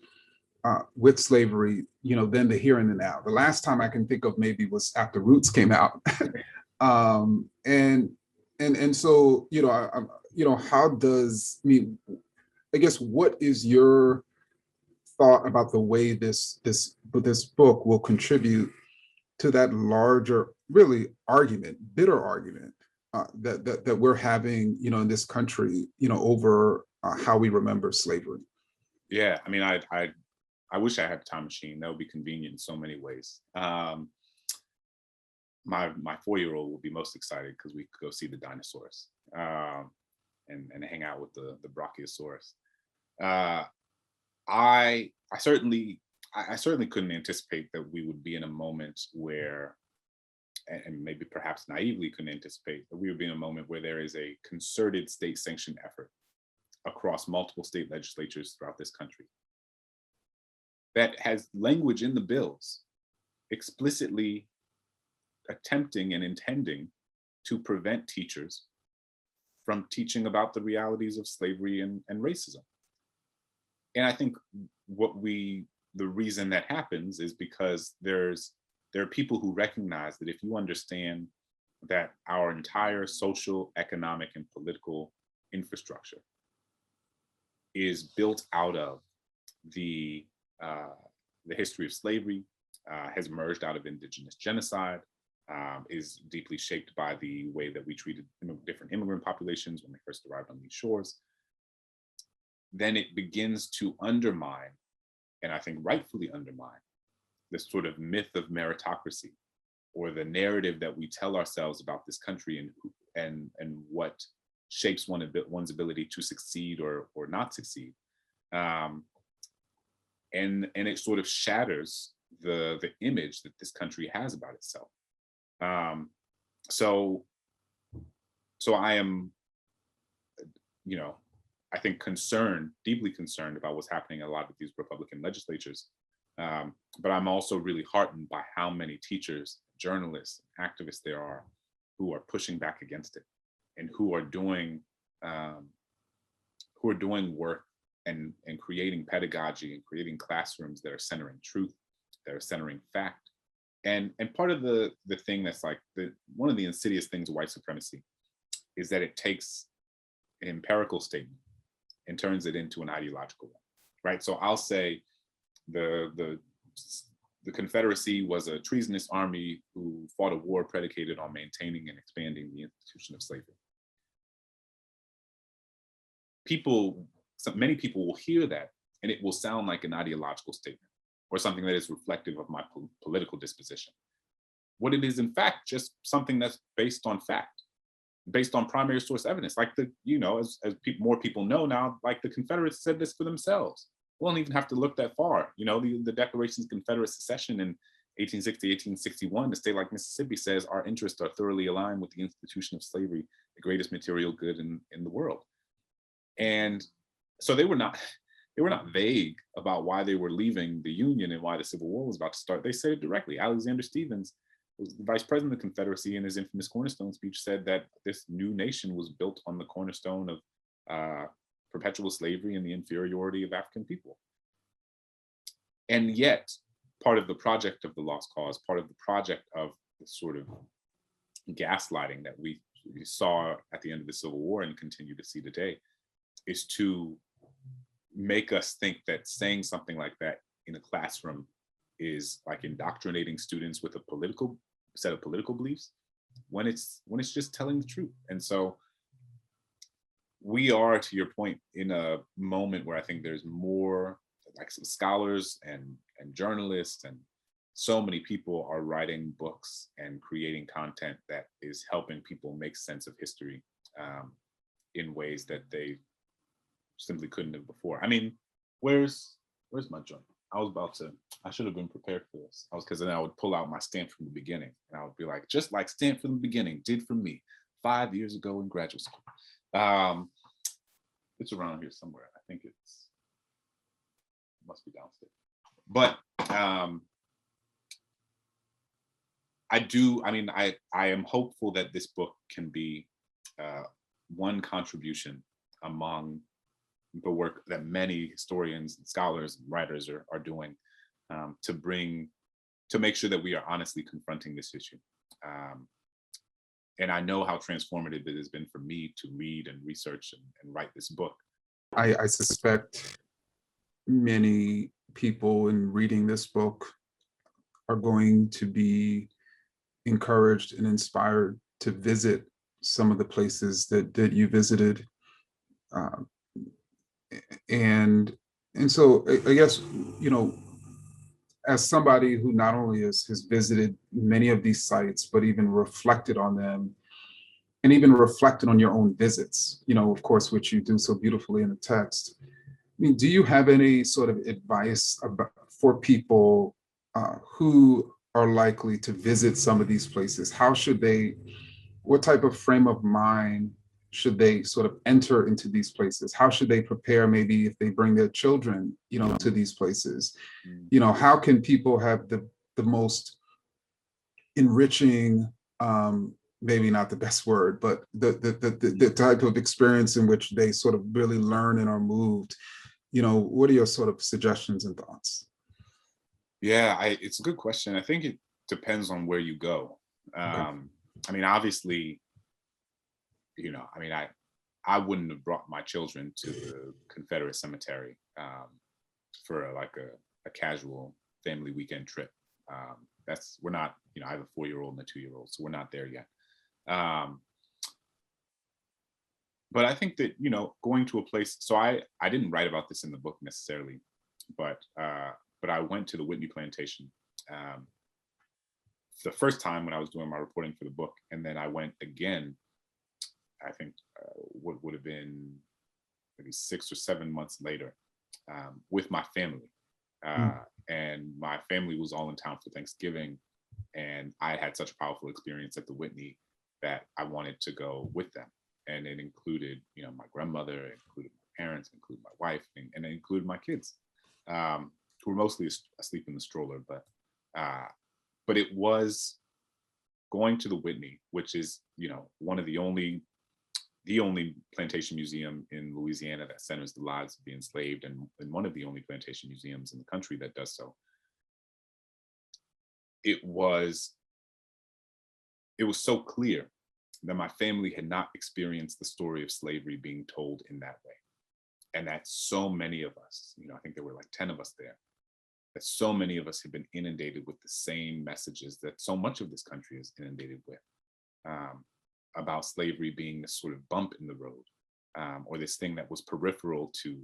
with slavery, then the here and the now. The last time I can think of maybe was after Roots came out. And so, how does, I guess, what is your thought about the way this book will contribute to that larger, really bitter argument that we're having, in this country, over how we remember slavery? Yeah, I mean, I wish I had a time machine. That would be convenient in so many ways. My 4-year-old will be most excited because we could go see the dinosaurs and hang out with the Brachiosaurus. I certainly couldn't anticipate that we would be in a moment where, and maybe perhaps naively couldn't anticipate that we would be in a moment where there is a concerted state-sanctioned effort across multiple state legislatures throughout this country that has language in the bills explicitly attempting and intending to prevent teachers from teaching about the realities of slavery and racism. And I think the reason that happens is because there are people who recognize that if you understand that our entire social, economic, and political infrastructure is built out of the history of slavery, has emerged out of indigenous genocide, is deeply shaped by the way that we treated different immigrant populations when they first arrived on these shores, then it begins to undermine, and I think rightfully undermine, this sort of myth of meritocracy, or the narrative that we tell ourselves about this country and what shapes one's ability to succeed or not succeed. And it sort of shatters the image that this country has about itself. So I am, I think deeply concerned about what's happening in a lot of these Republican legislatures. But I'm also really heartened by how many teachers, journalists, activists there are who are pushing back against it, and who are doing work and creating pedagogy and creating classrooms that are centering truth, that are centering fact. And part of the thing that's like one of the insidious things of white supremacy is that it takes an empirical statement and turns it into an ideological one, right? So I'll say the Confederacy was a treasonous army who fought a war predicated on maintaining and expanding the institution of slavery. Many people will hear that and it will sound like an ideological statement or something that is reflective of my political disposition. What it is, in fact, just something that's based on fact, based on primary source evidence. Like more people know now, like the Confederates said this for themselves. We don't even have to look that far. The Declaration's Confederate Secession in 1860, 1861, a state like Mississippi says our interests are thoroughly aligned with the institution of slavery, the greatest material good in the world. And so they were not vague about why they were leaving the Union and why the Civil War was about to start. They said it directly. Alexander Stephens, was the vice president of the Confederacy, in his infamous Cornerstone speech, said that this new nation was built on the cornerstone of perpetual slavery and the inferiority of African people. And yet, part of the project of the Lost Cause, part of the project of the sort of gaslighting that we saw at the end of the Civil War and continue to see today, is to make us think that saying something like that in a classroom is like indoctrinating students with a set of political beliefs, when it's just telling the truth. And so we are, to your point, in a moment where I think there's more, like, some scholars and journalists and so many people are writing books and creating content that is helping people make sense of history in ways that they simply couldn't have before. I mean, where's my joint? I should have been prepared for this. Because then I would pull out my Stand from the Beginning and I would be like, just like Stand from the Beginning did for me 5 years ago in graduate school. It's around here somewhere. I think it must be downstairs. But I am hopeful that this book can be one contribution among the work that many historians and scholars and writers are doing to make sure that we are honestly confronting this issue. And I know how transformative it has been for me to read and research and write this book. I suspect many people in reading this book are going to be encouraged and inspired to visit some of the places that you visited. And so I guess, as somebody who not only has visited many of these sites, but even reflected on them and even reflected on your own visits, of course, which you do so beautifully in the text. I mean, do you have any sort of advice for people who are likely to visit some of these places? What type of frame of mind should they sort of enter into these places? How should they prepare, maybe if they bring their children, to these places? How can people have the most enriching, maybe not the best word, but the type of experience in which they sort of really learn and are moved? What are your sort of suggestions and thoughts? Yeah, it's a good question. I think it depends on where you go. Okay. I mean, obviously, I wouldn't have brought my children to the Confederate cemetery for a casual family weekend trip. We're not, I have a 4-year-old and a 2-year-old, so we're not there yet. But I think that, going to a place, so I didn't write about this in the book necessarily, but I went to the Whitney Plantation the first time when I was doing my reporting for the book. And then I went again, I think what would have been maybe 6 or 7 months later with my family. And my family was all in town for Thanksgiving. And I had such a powerful experience at the Whitney that I wanted to go with them. And it included, my grandmother, it included my parents, it included my wife, and it included my kids, who were mostly asleep in the stroller. But it was going to the Whitney, which is, one of the only the only plantation museum in Louisiana that centers the lives of the enslaved, and one of the only plantation museums in the country that does so. It was so clear that my family had not experienced the story of slavery being told in that way. And that so many of us, I think there were like 10 of us there, that so many of us have been inundated with the same messages that so much of this country is inundated with, about slavery being this sort of bump in the road, or this thing that was peripheral to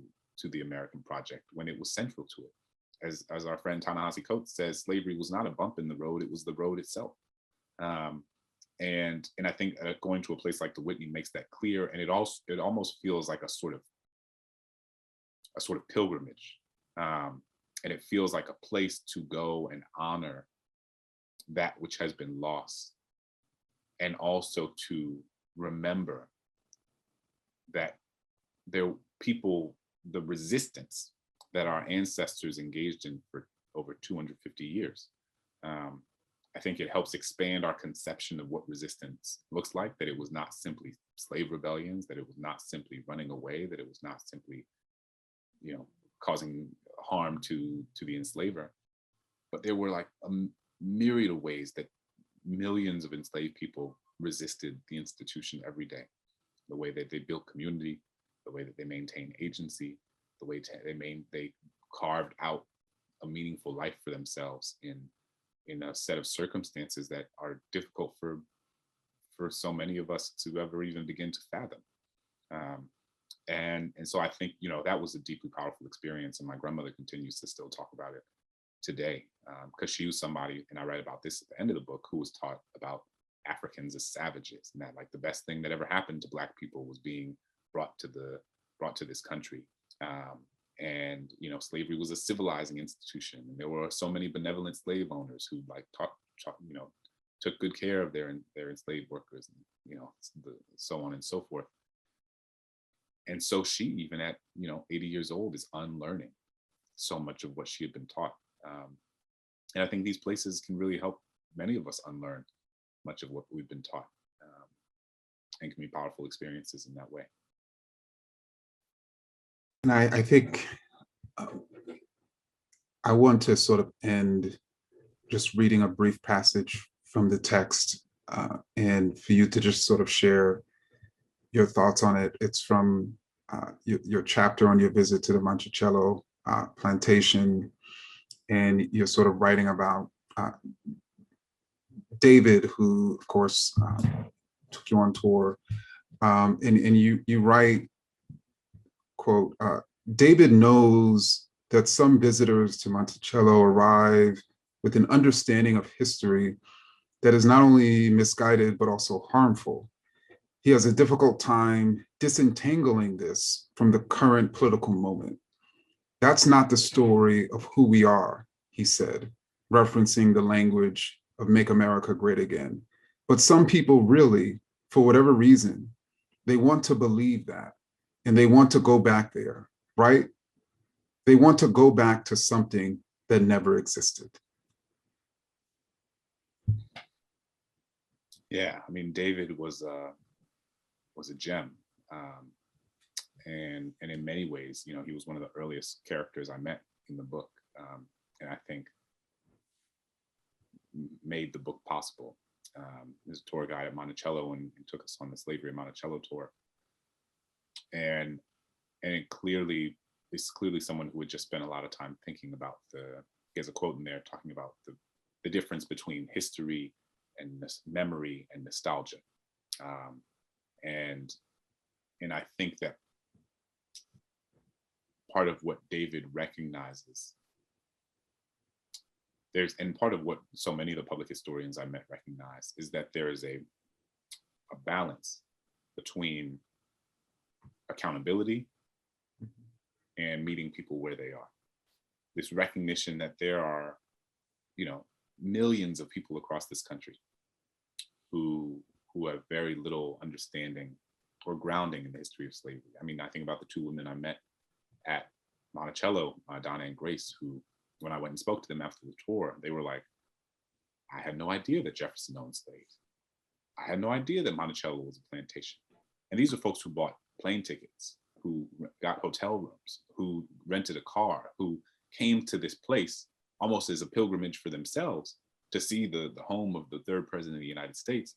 the American project when it was central to it. As our friend Ta-Nehisi Coates says, slavery was not a bump in the road, it was the road itself. And I think going to a place like the Whitney makes that clear, and it almost feels like a sort of pilgrimage, and it feels like a place to go and honor that which has been lost, and also to remember that the resistance that our ancestors engaged in for over 250 years. I think it helps expand our conception of what resistance looks like, that it was not simply slave rebellions, that it was not simply running away, that it was not simply, causing harm to the enslaver, but there were like a myriad of ways that millions of enslaved people resisted the institution every day. The way that they built community, the way that they maintained agency, the way they carved out a meaningful life for themselves in a set of circumstances that are difficult for so many of us to ever even begin to fathom. And so I think, that was a deeply powerful experience, and my grandmother continues to still talk about it today, because she was somebody, and I read about this at the end of the book, who was taught about Africans as savages, and that like the best thing that ever happened to Black people was being brought to this country. And slavery was a civilizing institution, and there were so many benevolent slave owners who like took good care of their enslaved workers, and so on and so forth. And so she, even at 80 years old, is unlearning so much of what she had been taught. And I think these places can really help many of us unlearn much of what we've been taught, and can be powerful experiences in that way. And I think I want to sort of end just reading a brief passage from the text, and for you to just sort of share your thoughts on it. It's from your chapter on your visit to the Monticello plantation, and you're sort of writing about David, who, of course, took you on tour, and you write, quote, David knows that some visitors to Monticello arrive with an understanding of history that is not only misguided, but also harmful. He has a difficult time disentangling this from the current political moment. That's not the story of who we are, he said, referencing the language of Make America Great Again. But some people really, for whatever reason, they want to believe that, and they want to go back there, right? They want to go back to something that never existed. Yeah, I mean, David was a gem, and in many ways, he was one of the earliest characters I met in the book, and I think made the book possible. There's a tour guide at Monticello, and took us on the Slavery at Monticello tour, and it's clearly someone who had just spent a lot of time thinking about he has a quote in there talking about the difference between history and memory and nostalgia. And I think that part of what David recognizes, and part of what so many of the public historians I met recognize, is that there is a balance between accountability and meeting people where they are. This recognition that there are, millions of people across this country who have very little understanding or grounding in the history of slavery. I mean, I think about the two women I met at Monticello, Donna and Grace, who, when I went and spoke to them after the tour, they were like, I had no idea that Jefferson owned slaves. I had no idea that Monticello was a plantation. And these are folks who bought plane tickets, who got hotel rooms, who rented a car, who came to this place almost as a pilgrimage for themselves to see the home of the third president of the United States,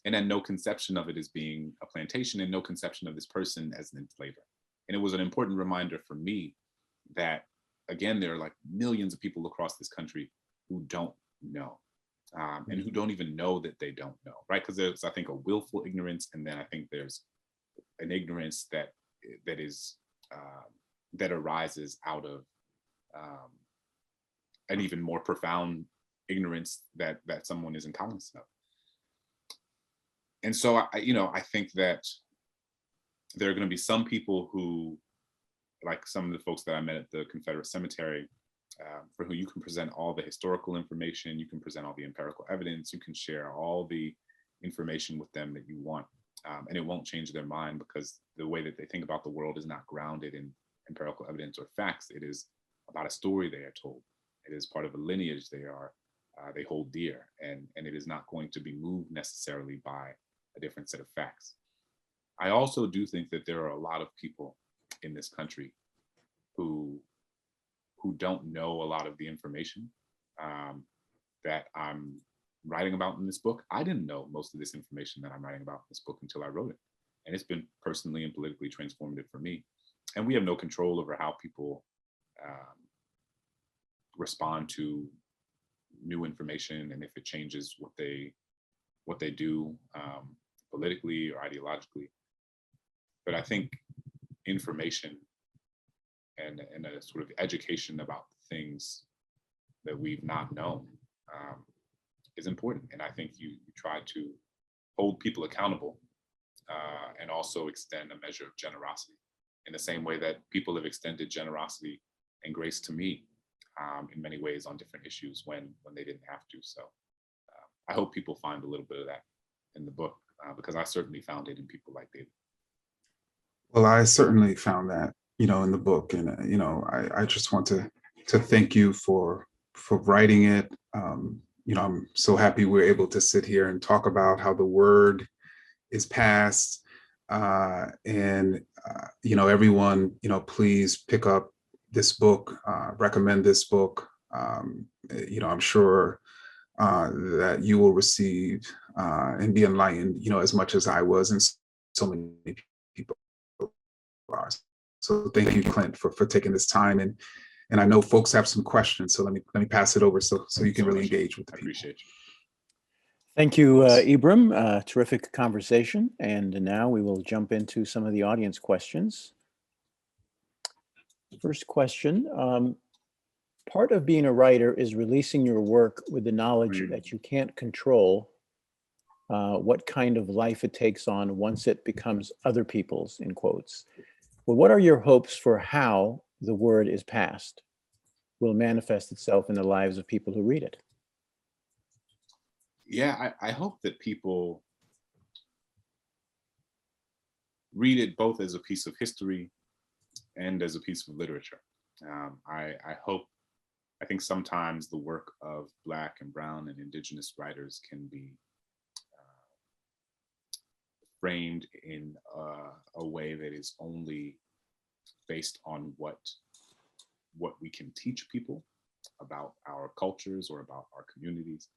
and had no conception of it as being a plantation and no conception of this person as an enslaver. And it was an important reminder for me that, again, there are like millions of people across this country who don't know, and who don't even know that they don't know, right? Because there's, I think, a willful ignorance, and then I think there's an ignorance that is that arises out of an even more profound ignorance that someone isn't cognizant of. And so I think that there are going to be some people who, like some of the folks that I met at the Confederate Cemetery, for who you can present all the historical information, you can present all the empirical evidence, you can share all the information with them that you want, and it won't change their mind, because the way that they think about the world is not grounded in empirical evidence or facts. It is about a story they are told. It is part of a lineage they hold dear, and it is not going to be moved necessarily by a different set of facts. I also do think that there are a lot of people in this country who don't know a lot of the information that I'm writing about in this book. I didn't know most of this information that I'm writing about in this book until I wrote it. And it's been personally and politically transformative for me. And we have no control over how people respond to new information, and if it changes what they do politically or ideologically. But I think information and a sort of education about things that we've not known is important. And I think you try to hold people accountable and also extend a measure of generosity in the same way that people have extended generosity and grace to me in many ways on different issues when they didn't have to. So I hope people find a little bit of that in the book, because I certainly found it in people like David. Well, I certainly found that, in the book, and I just want to thank you for writing it. I'm so happy we're able to sit here and talk about how the word is passed, and everyone, please pick up this book, recommend this book. I'm sure that you will receive and be enlightened, as much as I was, and so many people are. So thank you, Clint, for taking this time. And I know folks have some questions, so let me pass it over so you can really engage with the people. I appreciate you. Thank you, Ibram. Terrific conversation. And now we will jump into some of the audience questions. First question. Part of being a writer is releasing your work with the knowledge that you can't control what kind of life it takes on once it becomes other people's, in quotes. Well, what are your hopes for how the word is passed will manifest itself in the lives of people who read it? Yeah, I hope that people read it both as a piece of history and as a piece of literature. I think sometimes the work of Black and Brown and Indigenous writers can be framed in a way that is only based on what we can teach people about our cultures or about our communities.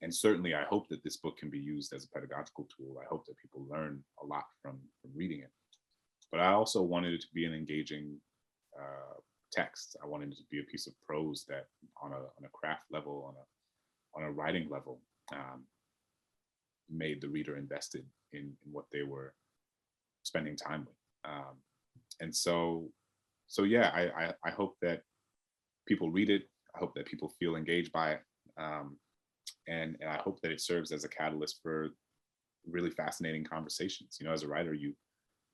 And certainly I hope that this book can be used as a pedagogical tool. I hope that people learn a lot from reading it. But I also wanted it to be an engaging text. I wanted it to be a piece of prose that on a craft level, on a writing level, made the reader invested in what they were spending time with. And so yeah, I hope that people read it. I hope that people feel engaged by it. And I hope that it serves as a catalyst for really fascinating conversations. As a writer, you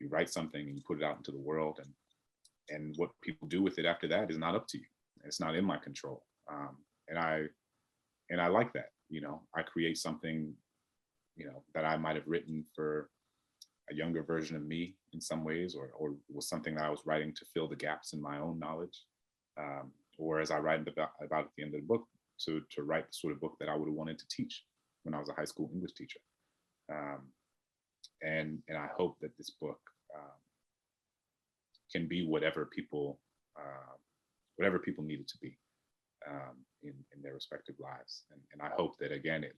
write something and you put it out into the world, and what people do with it after that is not up to you. It's not in my control. And I like that. I create something, that I might have written for a younger version of me in some ways, or was something that I was writing to fill the gaps in my own knowledge. Or as I write about at the end of the book, to write the sort of book that I would have wanted to teach when I was a high school English teacher. And I hope that this book can be whatever people need it to be in their respective lives. And I hope that, again, it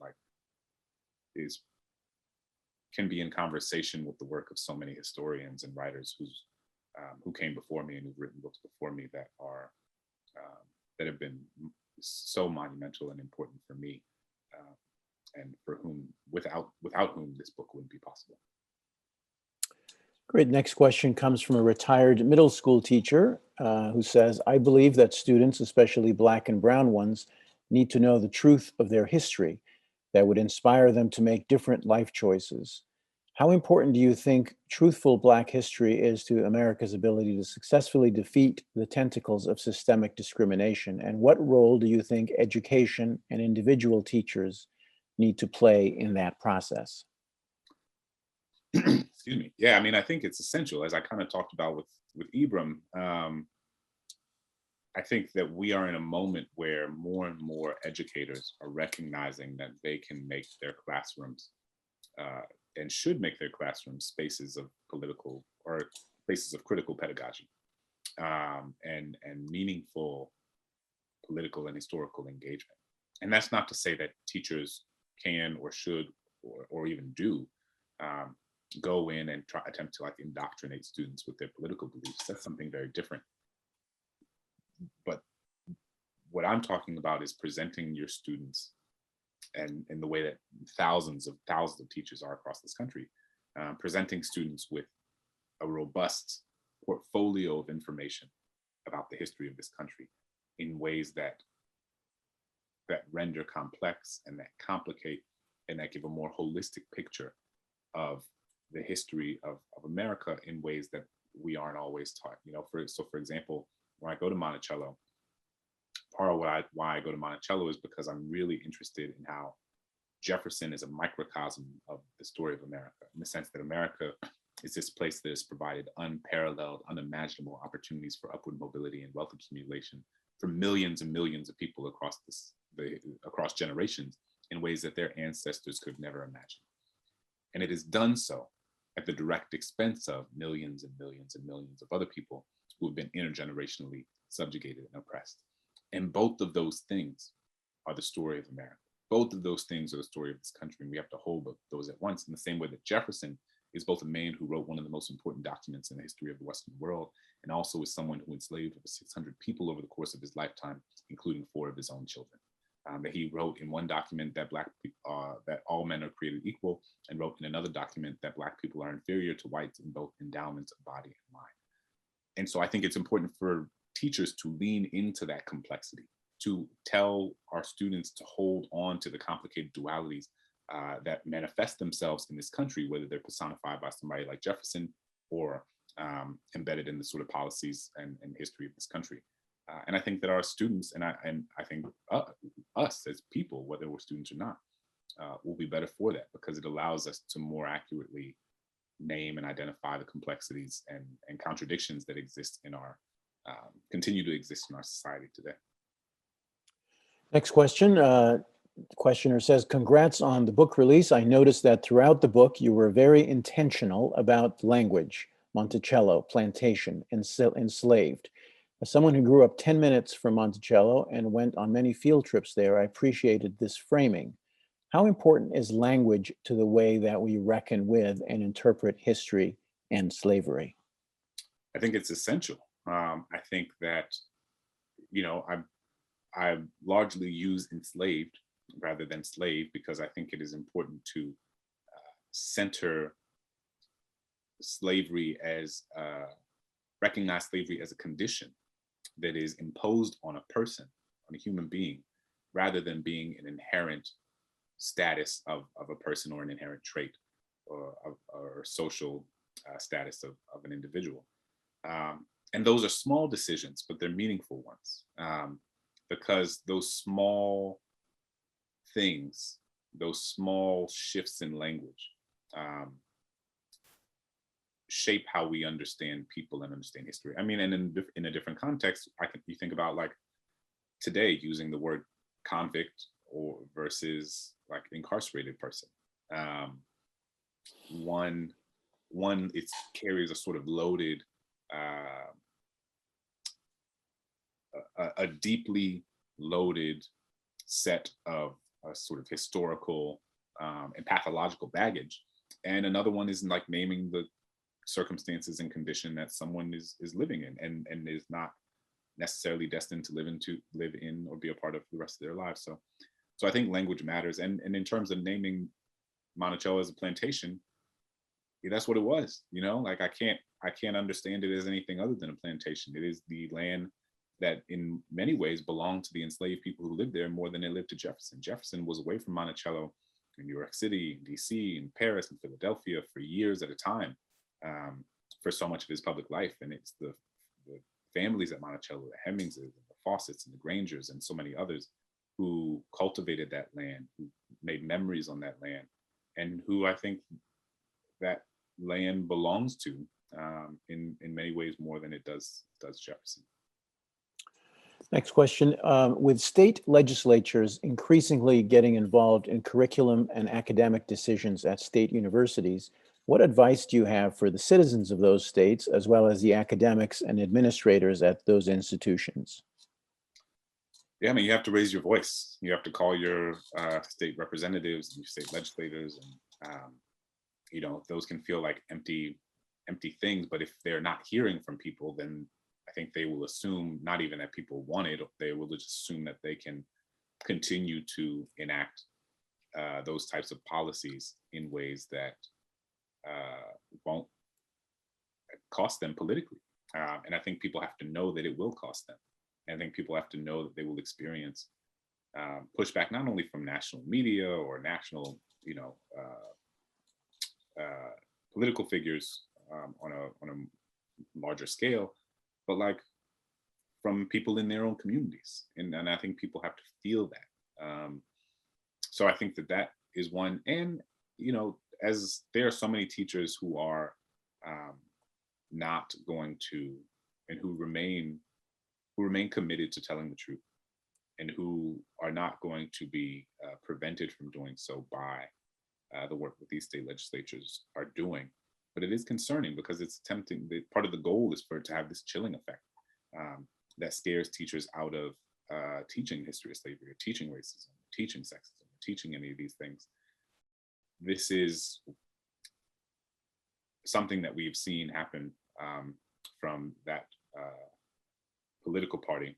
can be in conversation with the work of so many historians and writers who came before me and who've written books before me that have been so monumental and important for me, and for whom, without whom this book wouldn't be possible. Great. Next question comes from a retired middle school teacher who says, I believe that students, especially Black and brown ones, need to know the truth of their history that would inspire them to make different life choices. How important do you think truthful Black history is to America's ability to successfully defeat the tentacles of systemic discrimination? And what role do you think education and individual teachers need to play in that process? Excuse me. Yeah, I mean, I think it's essential, as I kind of talked about with Ibram. I think that we are in a moment where more and more educators are recognizing that they can make their classrooms and should make their classrooms spaces of political or spaces of critical pedagogy and meaningful political and historical engagement. And that's not to say that teachers can or should or even do go in and attempt to indoctrinate students with their political beliefs. That's something very different. But what I'm talking about is presenting your students, and in the way that thousands of teachers are across this country, presenting students with a robust portfolio of information about the history of this country in ways that render complex and that complicate and that give a more holistic picture of the history of America in ways that we aren't always taught. For example, when I go to Monticello, part of why I go to Monticello is because I'm really interested in how Jefferson is a microcosm of the story of America, in the sense that America is this place that has provided unparalleled, unimaginable opportunities for upward mobility and wealth accumulation for millions and millions of people across generations in ways that their ancestors could never imagine. And it has done so at the direct expense of millions and millions and millions of other people who have been intergenerationally subjugated and oppressed. And both of those things are the story of America. Both of those things are the story of this country, and we have to hold those at once, in the same way that Jefferson is both a man who wrote one of the most important documents in the history of the Western world, and also is someone who enslaved over 600 people over the course of his lifetime, including 4 of his own children. That he wrote in one document that that all men are created equal, and wrote in another document that Black people are inferior to whites in both endowments of body and mind. And so I think it's important for teachers to lean into that complexity, to tell our students to hold on to the complicated dualities that manifest themselves in this country, whether they're personified by somebody like Jefferson or embedded in the sort of policies and history of this country. And I think that our students, and I think us as people, whether we're students or not, will be better for that, because it allows us to more accurately name and identify the complexities and contradictions that exist in our, continue to exist in our society today. Next question. Questioner says, congrats on the book release. I noticed that throughout the book, you were very intentional about language, Monticello, plantation, enslaved. As someone who grew up 10 minutes from Monticello and went on many field trips there, I appreciated this framing. How important is language to the way that we reckon with and interpret history and slavery? I think it's essential. I think that, I largely use enslaved rather than slave, because I think it is important to center slavery as, recognize slavery as a condition that is imposed on a person, on a human being, rather than being an inherent status of a person or an inherent trait or social status of an individual. And those are small decisions, but they're meaningful ones, because those small things, those small shifts in language, shape how we understand people and understand history. I mean, and in a different context, you think about like today using the word convict or versus like incarcerated person. one, it carries a sort of loaded, a deeply loaded set of sort of historical and pathological baggage. And another one is like naming the circumstances and condition that someone is living in, and is not necessarily destined to live in or be a part of the rest of their lives. So I think language matters. And in terms of naming Monticello as a plantation, yeah, that's what it was. Like I can't understand it as anything other than a plantation. It is the land that in many ways belonged to the enslaved people who lived there more than they lived to Jefferson. Jefferson was away from Monticello in New York City, in DC, in Paris, and Philadelphia for years at a time, for so much of his public life. And it's the families at Monticello, the Hemmingses, and the Fawcett's, and the Grangers, and so many others who cultivated that land, who made memories on that land, and who I think that land belongs to in many ways more than it does Jefferson. Next question. With state legislatures increasingly getting involved in curriculum and academic decisions at state universities, what advice do you have for the citizens of those states, as well as the academics and administrators at those institutions? Yeah, I mean, you have to raise your voice. You have to call your state representatives and your state legislators, and those can feel like empty things. But if they're not hearing from people, then I think they will assume not even that people want it. They will just assume that they can continue to enact those types of policies in ways that won't cost them politically. And I think people have to know that it will cost them. And I think people have to know that they will experience pushback, not only from national media or national, political figures on a larger scale, but like from people in their own communities. And I think people have to feel that. So I think that is one. And, as there are so many teachers who are not going to, and who remain committed to telling the truth, and who are not going to be prevented from doing so by the work that these state legislatures are doing. But it is concerning because it's tempting. Part of the goal is for it to have this chilling effect that scares teachers out of teaching history of slavery, or teaching racism, teaching sexism, teaching any of these things. This is something that we've seen happen from that political party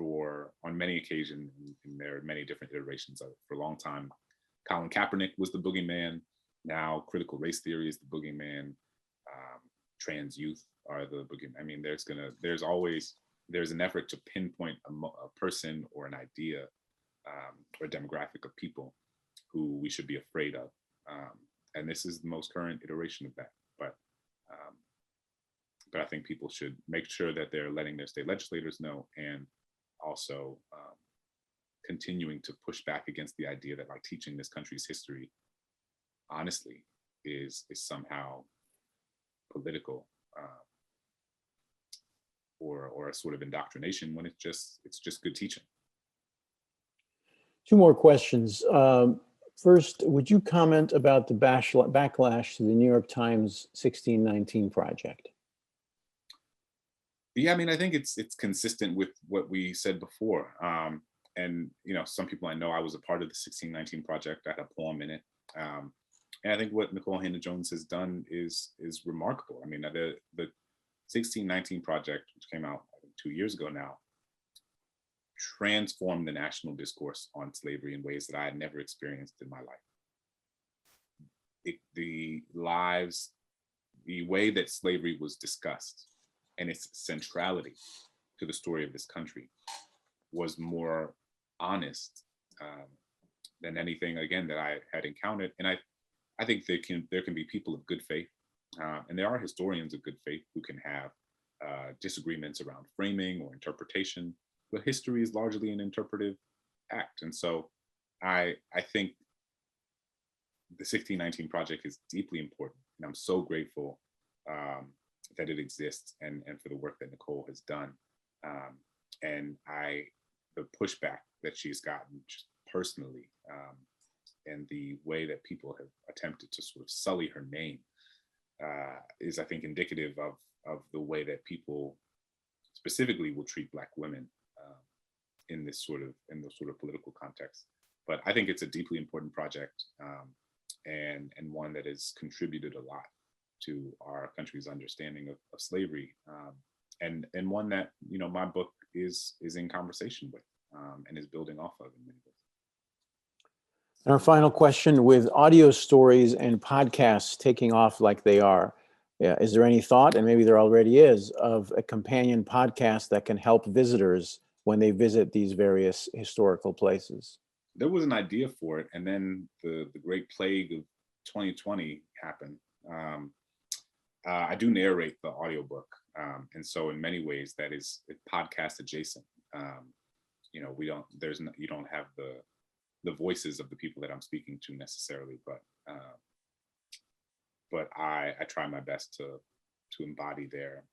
on many occasions, and there are many different iterations of it. For a long time, Colin Kaepernick was the boogeyman. Now critical race theory is the boogeyman. Trans youth are the boogeyman. I mean, there's an effort to pinpoint a person or an idea or demographic of people who we should be afraid of. And this is the most current iteration of that. But I think people should make sure that they're letting their state legislators know, and also continuing to push back against the idea that like teaching this country's history honestly is somehow political or a sort of indoctrination, when it's just good teaching. Two more questions. First, would you comment about the backlash to the New York Times 1619 project? Yeah, I mean, I think it's consistent with what we said before. And some people I know, I was a part of the 1619 project. I had a poem in it. And I think what Nicole Hannah-Jones has done is remarkable. I mean, the 1619 project, which came out 2 years ago now, transformed the national discourse on slavery in ways that I had never experienced in my life. The way that slavery was discussed and its centrality to the story of this country was more honest than anything, again, that I had encountered. And I think there can be people of good faith, and there are historians of good faith who can have disagreements around framing or interpretation, but history is largely an interpretive act. And so I think the 1619 project is deeply important, and I'm so grateful that it exists, and for the work that Nicole has done. And the pushback that she's gotten just personally and the way that people have attempted to sort of sully her name is, I think, indicative of the way that people specifically will treat Black women in those sort of political context. But I think it's a deeply important project, and one that has contributed a lot to our country's understanding of slavery, and one that, you know, my book is in conversation with, and is building off of in many ways. And our final question: with audio stories and podcasts taking off like they are, is there any thought, and maybe there already is, of a companion podcast that can help visitors when they visit these various historical places? There was an idea for it, and then the great plague of 2020 happened. I do narrate the audiobook, and so in many ways that is podcast adjacent. You know, you don't have the voices of the people that I'm speaking to necessarily, but I try my best to embody their,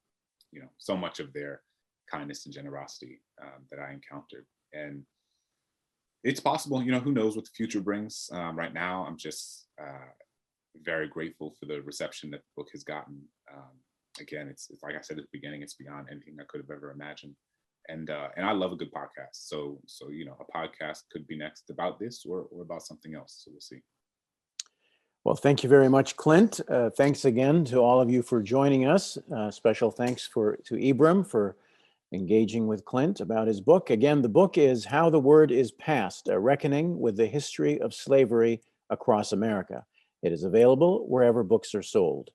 you know, so much of their kindness and generosity that I encountered. And it's possible, you know, who knows what the future brings. Right now, I'm just very grateful for the reception that the book has gotten. Again, it's like I said at the beginning, it's beyond anything I could have ever imagined. And I love a good podcast. So you know, a podcast could be next about this or about something else. So we'll see. Well, thank you very much, Clint. Thanks again to all of you for joining us. Special thanks to Ibram for engaging with Clint about his book. Again, the book is How the Word is Passed, A Reckoning with the History of Slavery Across America. It is available wherever books are sold.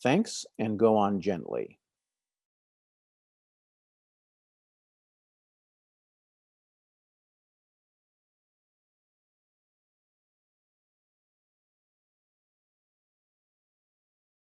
Thanks, and go on gently.